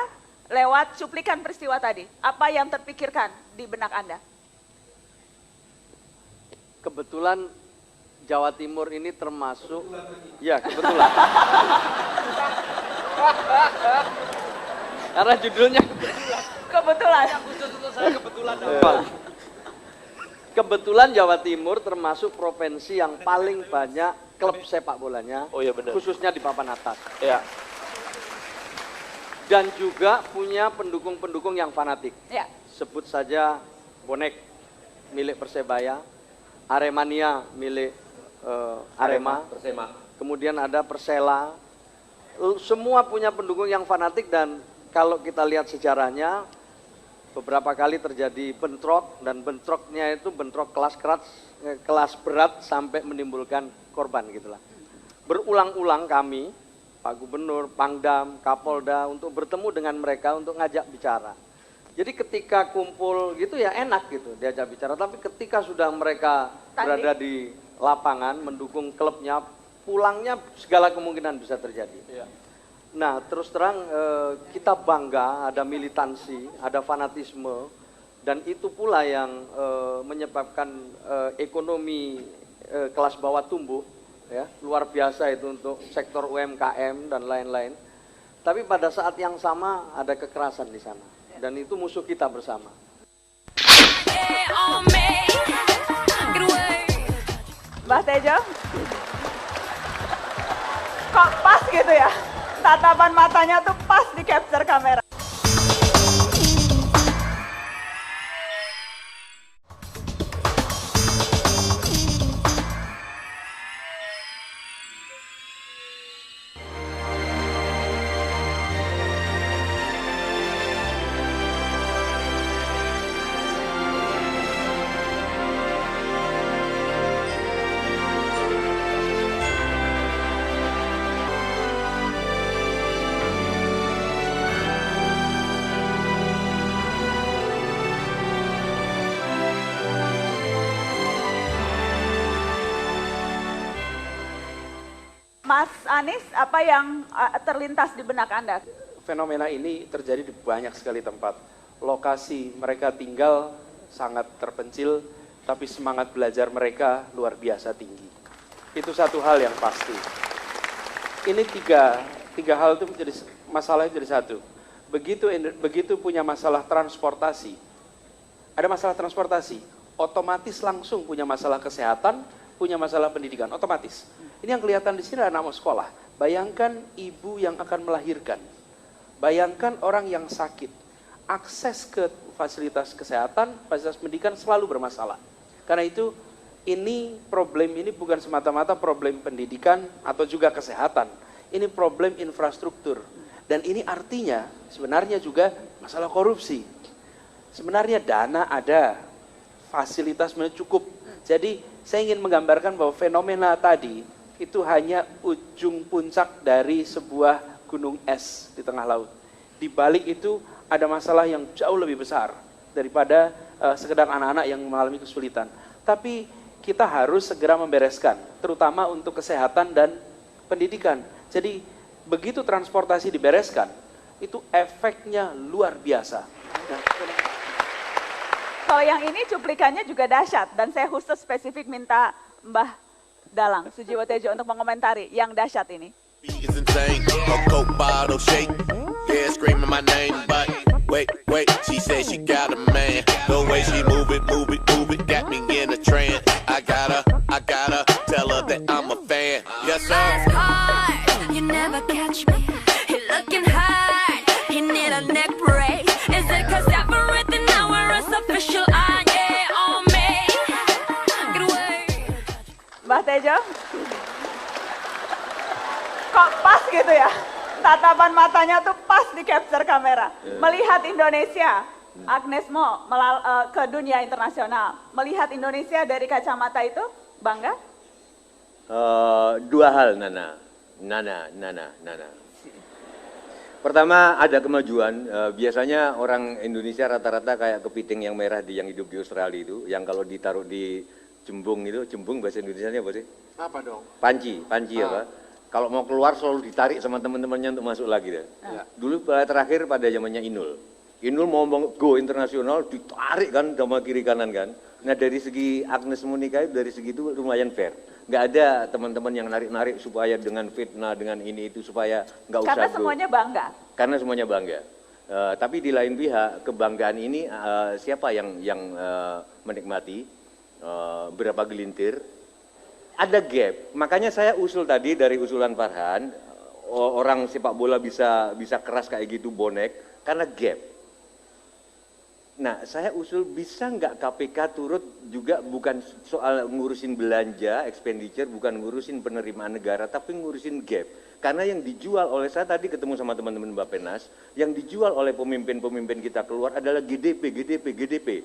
lewat cuplikan peristiwa tadi, apa yang terpikirkan di benak Anda? Kebetulan Jawa Timur ini termasuk, ya kebetulan. Karena judulnya kebetulan. Kebetulan Jawa Timur termasuk provinsi yang paling banyak klub sepak bolanya, khususnya di papan atas. Ya. Dan juga punya pendukung-pendukung yang fanatik. Ya. Sebut saja Bonek milik Persebaya, Aremania milik Arema, kemudian ada Persela. Semua punya pendukung yang fanatik dan kalau kita lihat sejarahnya beberapa kali terjadi bentrok dan bentroknya itu bentrok kelas berat sampai menimbulkan korban gitulah. Berulang-ulang kami Pak Gubernur, Pangdam, Kapolda untuk bertemu dengan mereka untuk ngajak bicara. Jadi ketika kumpul gitu ya enak gitu diajak bicara, tapi ketika sudah mereka berada di lapangan mendukung klubnya, pulangnya segala kemungkinan bisa terjadi. Ya. Nah terus terang kita bangga ada militansi, ada fanatisme, dan itu pula yang menyebabkan ekonomi kelas bawah tumbuh. Ya, luar biasa itu untuk sektor UMKM dan lain-lain. Tapi pada saat yang sama ada kekerasan di sana. Dan itu musuh kita bersama. Mbah Tejo. Kok pas gitu ya? Tatapan matanya tuh pas di capture kamera. Mas Anies, apa yang terlintas di benak Anda? Fenomena ini terjadi di banyak sekali tempat. Lokasi mereka tinggal sangat terpencil, tapi semangat belajar mereka luar biasa tinggi. Itu satu hal yang pasti. Ini tiga hal itu menjadi masalah jadi satu. Begitu punya masalah transportasi, ada masalah transportasi, otomatis langsung punya masalah kesehatan, punya masalah pendidikan, otomatis. Ini yang kelihatan di sini adalah anak mau sekolah. Bayangkan ibu yang akan melahirkan. Bayangkan orang yang sakit. Akses ke fasilitas kesehatan, fasilitas pendidikan selalu bermasalah. Karena itu problem ini bukan semata-mata problem pendidikan atau juga kesehatan. Ini problem infrastruktur. Dan ini artinya sebenarnya juga masalah korupsi. Sebenarnya dana ada, fasilitas cukup. Jadi saya ingin menggambarkan bahwa fenomena tadi itu hanya ujung puncak dari sebuah gunung es di tengah laut. Di balik itu ada masalah yang jauh lebih besar daripada sekedar anak-anak yang mengalami kesulitan. Tapi kita harus segera membereskan, terutama untuk kesehatan dan pendidikan. Jadi begitu transportasi dibereskan, itu efeknya luar biasa. Kalau yang ini cuplikannya juga dahsyat, dan saya khusus spesifik minta Mbah Dalang Sujiwo Tejo untuk mengomentari yang dahsyat ini. Is insane, a coke bottle shake, yeah, screaming my name, but wait, she said she got a man, the way she move it, got me in a trance, I gotta tell her that I'm a fan, yes sir. You never catch me, he looking hard, he need a neck brace, is it cause everything now is official, yeah, on me, get away. Mbah Tejo, kok pas gitu ya? Tatapan matanya tuh pas di capture kamera. Melihat Indonesia, Agnes Mo ke dunia internasional. Melihat Indonesia dari kacamata itu, bangga? Dua hal, Nana. Pertama, ada kemajuan. Biasanya orang Indonesia rata-rata kayak kepiting yang merah yang hidup di Australia itu, yang kalau ditaruh di jembung itu, jembung bahasa Indonesianya apa sih? Apa dong? Panci apa? Kalau mau keluar selalu ditarik sama teman-temannya untuk masuk lagi deh. Ya. Dulu terakhir pada zamannya Inul. Inul mau go internasional ditarik kan sama kiri kanan kan. Nah dari segi Agnes Monica dari segi itu lumayan fair. Nggak ada teman-teman yang narik-narik supaya dengan fitnah dengan ini itu supaya nggak usah Karena go. semuanya bangga. Karena semuanya bangga. Tapi di lain pihak kebanggaan ini siapa yang menikmati berapa gelintir? Ada gap, makanya saya usul tadi dari usulan Farhan, orang sepak bola bisa keras kayak gitu bonek, karena gap. Nah, saya usul bisa nggak KPK turut juga bukan soal ngurusin belanja, expenditure, bukan ngurusin penerimaan negara, tapi ngurusin gap. Karena yang dijual oleh, saya tadi ketemu sama teman-teman Bappenas, yang dijual oleh pemimpin-pemimpin kita keluar adalah GDP.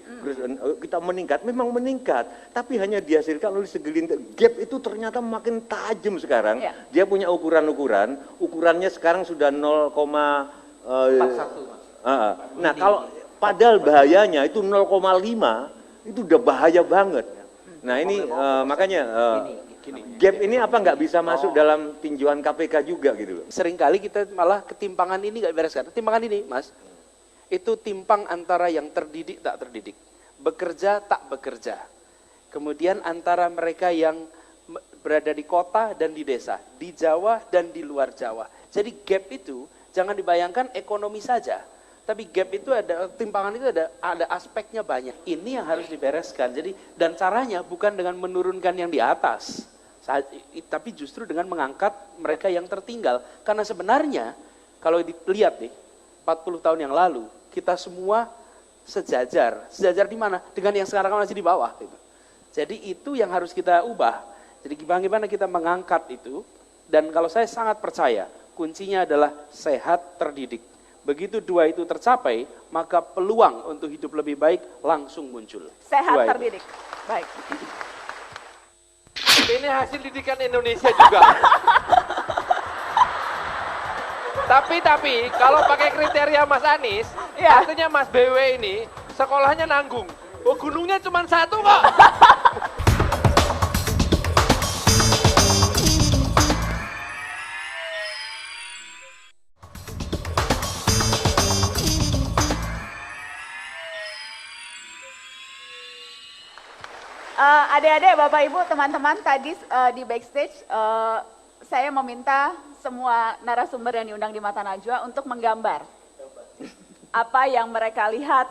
Terus kita meningkat, memang meningkat, tapi hanya dihasilkan oleh segelintir. Gap itu ternyata makin tajam sekarang. Ya. Dia punya ukurannya sekarang sudah 0,41. Nah, kalau padahal bahayanya itu 0,5, itu udah bahaya banget. Nah ini makanya gap ini apa nggak bisa masuk dalam tinjauan KPK juga gitu loh. Seringkali kita malah ketimpangan ini nggak bereskan. Ketimpangan ini, Mas, itu timpang antara yang terdidik tak terdidik, bekerja tak bekerja. Kemudian antara mereka yang berada di kota dan di desa, di Jawa dan di luar Jawa. Jadi gap itu jangan dibayangkan ekonomi saja, Tapi gap itu ada, timpangan itu ada aspeknya banyak. Ini yang harus dibereskan. Jadi dan caranya bukan dengan menurunkan yang di atas, tapi justru dengan mengangkat mereka yang tertinggal. Karena sebenarnya kalau dilihat nih, 40 tahun yang lalu kita semua sejajar. Sejajar di mana? Dengan yang sekarang masih di bawah. Gitu. Jadi itu yang harus kita ubah. Jadi bagaimana kita mengangkat itu. Dan kalau saya sangat percaya, kuncinya adalah sehat terdidik. Begitu dua itu tercapai, maka peluang untuk hidup lebih baik langsung muncul. Sehat terdidik. Baik. Ini hasil didikan Indonesia juga. Tapi kalau pakai kriteria Mas Anies, artinya Mas BW ini sekolahnya nanggung. Oh, gunungnya cuma satu kok. Adik-adik, Bapak Ibu, teman-teman, tadi di backstage saya meminta semua narasumber yang diundang di Mata Najwa untuk menggambar apa yang mereka lihat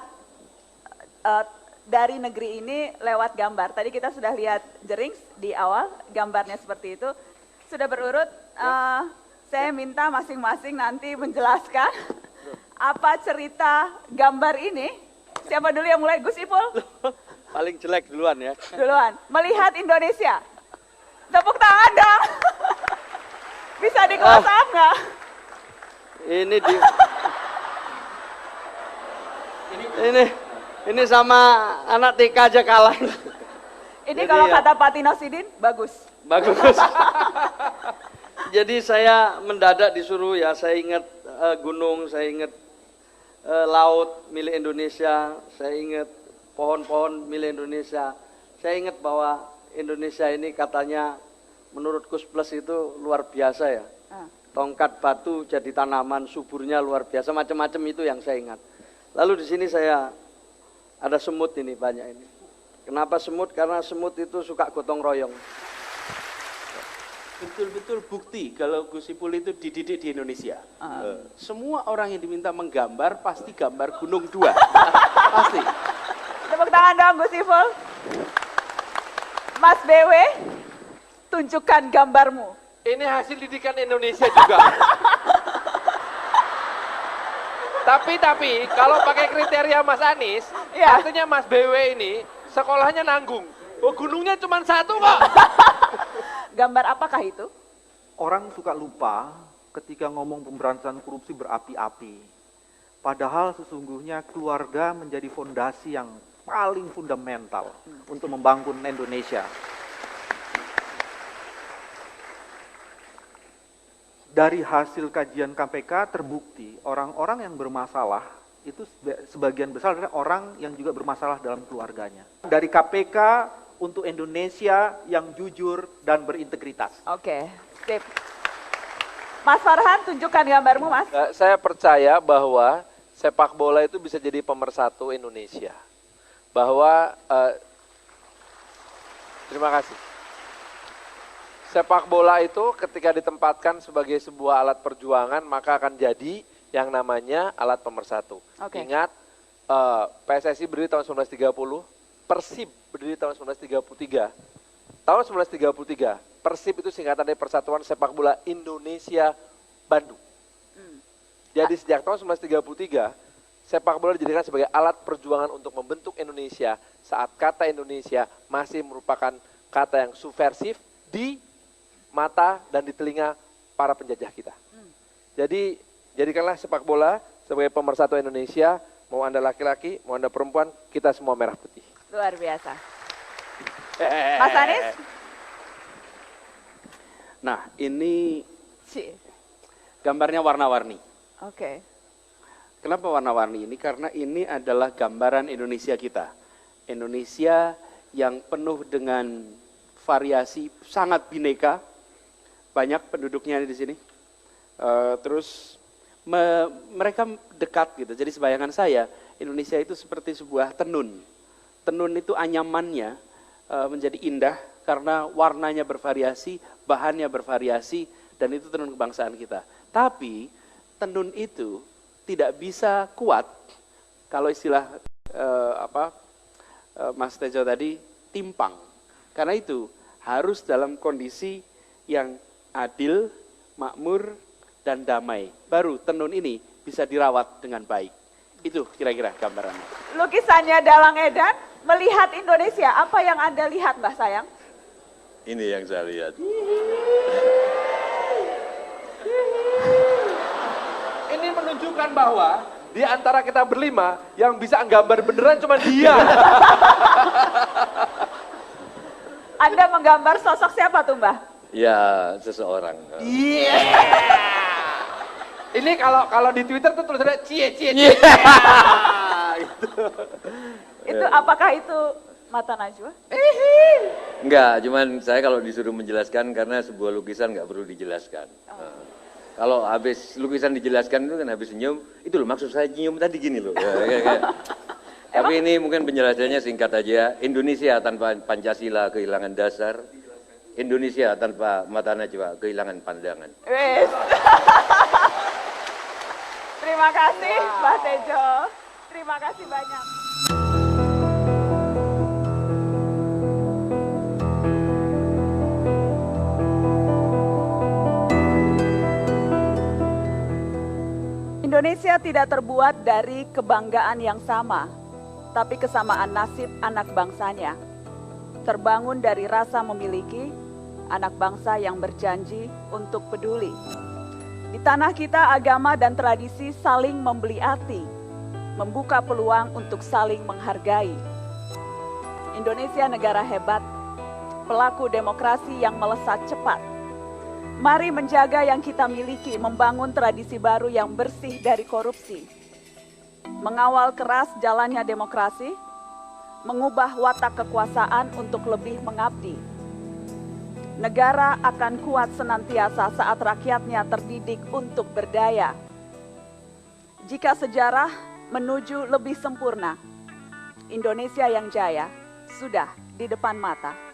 dari negeri ini lewat gambar. Tadi kita sudah lihat Jerings di awal, gambarnya seperti itu. Sudah berurut, saya minta masing-masing nanti menjelaskan apa cerita gambar ini. Siapa dulu yang mulai? Gus Ipul? Paling jelek duluan ya. Duluan, melihat Indonesia. Tepuk tangan dong. Bisa di close up nggak? Ini sama anak TK aja kalah. Ini kalau kata Pak Tino Sidin, bagus. Bagus. Jadi saya mendadak disuruh ya, saya ingat gunung, saya ingat laut milik Indonesia, saya ingat pohon-pohon milik Indonesia. Saya ingat bahwa Indonesia ini katanya menurut Kus Plus itu luar biasa ya. Tongkat batu jadi tanaman, suburnya luar biasa, macam-macam itu yang saya ingat. Lalu di sini saya ada semut ini banyak ini. Kenapa semut? Karena semut itu suka gotong royong. Betul-betul bukti kalau Gus Ipul itu dididik di Indonesia. Semua orang yang diminta menggambar pasti gambar gunung 2. Pasti. Tepuk tangan dong Gus Ipul. Mas BW, tunjukkan gambarmu. Ini hasil didikan Indonesia juga. Tapi kalau pakai kriteria Mas Anies, artinya Mas BW ini sekolahnya nanggung. Oh, gunungnya cuma satu kok. Gambar apakah itu? Orang suka lupa ketika ngomong pemberantasan korupsi berapi-api. Padahal sesungguhnya keluarga menjadi fondasi yang paling fundamental untuk membangun Indonesia. Dari hasil kajian KPK terbukti orang-orang yang bermasalah itu sebagian besar adalah orang yang juga bermasalah dalam keluarganya. Dari KPK untuk Indonesia yang jujur dan berintegritas. Oke, sip. Mas Farhan, tunjukkan gambarmu, Mas. Saya percaya bahwa sepak bola itu bisa jadi pemersatu Indonesia. Bahwa, terima kasih. Sepak bola itu ketika ditempatkan sebagai sebuah alat perjuangan, maka akan jadi yang namanya alat pemersatu. Ingat, PSSI berdiri tahun 1930, Persib berdiri tahun 1933. Tahun 1933, Persib itu singkatan dari Persatuan Sepak Bola Indonesia Bandung. Jadi sejak tahun 1933, sepak bola dijadikan sebagai alat perjuangan untuk membentuk Indonesia saat kata Indonesia masih merupakan kata yang subversif di mata dan di telinga para penjajah kita. Jadi jadikanlah sepak bola sebagai pemersatu Indonesia, mau Anda laki-laki, mau Anda perempuan, kita semua merah putih. Luar biasa. Mas Anies? Nah, ini gambarnya warna-warni. Oke. Kenapa warna-warni ini? Karena ini adalah gambaran Indonesia kita. Indonesia yang penuh dengan variasi, sangat bineka, banyak penduduknya di sini. Terus mereka dekat gitu. Jadi sebayangan saya, Indonesia itu seperti sebuah tenun. Tenun itu anyamannya menjadi indah karena warnanya bervariasi, bahannya bervariasi, dan itu tenun kebangsaan kita. Tapi tenun itu tidak bisa kuat kalau istilah Mas Tejo tadi timpang. Karena itu harus dalam kondisi yang adil, makmur, dan damai. Baru tenun ini bisa dirawat dengan baik. Itu kira-kira gambarannya. Lukisannya Dalang Edan, melihat Indonesia, apa yang Anda lihat Mbah Sayang? Ini yang saya lihat. Ini menunjukkan bahwa di antara kita berlima yang bisa gambar beneran cuma dia. Anda menggambar sosok siapa tuh Mbah? Ya, seseorang. Iya. Ini kalau di Twitter tuh tulisannya cie. Itu apakah itu mata Najwa? Enggak, cuman saya kalau disuruh menjelaskan karena sebuah lukisan nggak perlu dijelaskan. Nah, kalau habis lukisan dijelaskan itu kan habis senyum, itu loh maksud saya nyium tadi gini loh. Tapi ini mungkin penjelasannya singkat aja. Indonesia tanpa Pancasila kehilangan dasar. Indonesia tanpa mata Najwa kehilangan pandangan. Wes. Terima kasih Mbah Tejo. Terima kasih banyak. Indonesia tidak terbuat dari kebanggaan yang sama, tapi kesamaan nasib anak bangsanya. Terbangun dari rasa memiliki anak bangsa yang berjanji untuk peduli. Di tanah kita, agama dan tradisi saling membeli arti, membuka peluang untuk saling menghargai. Indonesia negara hebat, pelaku demokrasi yang melesat cepat. Mari menjaga yang kita miliki, membangun tradisi baru yang bersih dari korupsi. Mengawal keras jalannya demokrasi, mengubah watak kekuasaan untuk lebih mengabdi. Negara akan kuat senantiasa saat rakyatnya terdidik untuk berdaya. Jika sejarah menuju lebih sempurna, Indonesia yang jaya sudah di depan mata.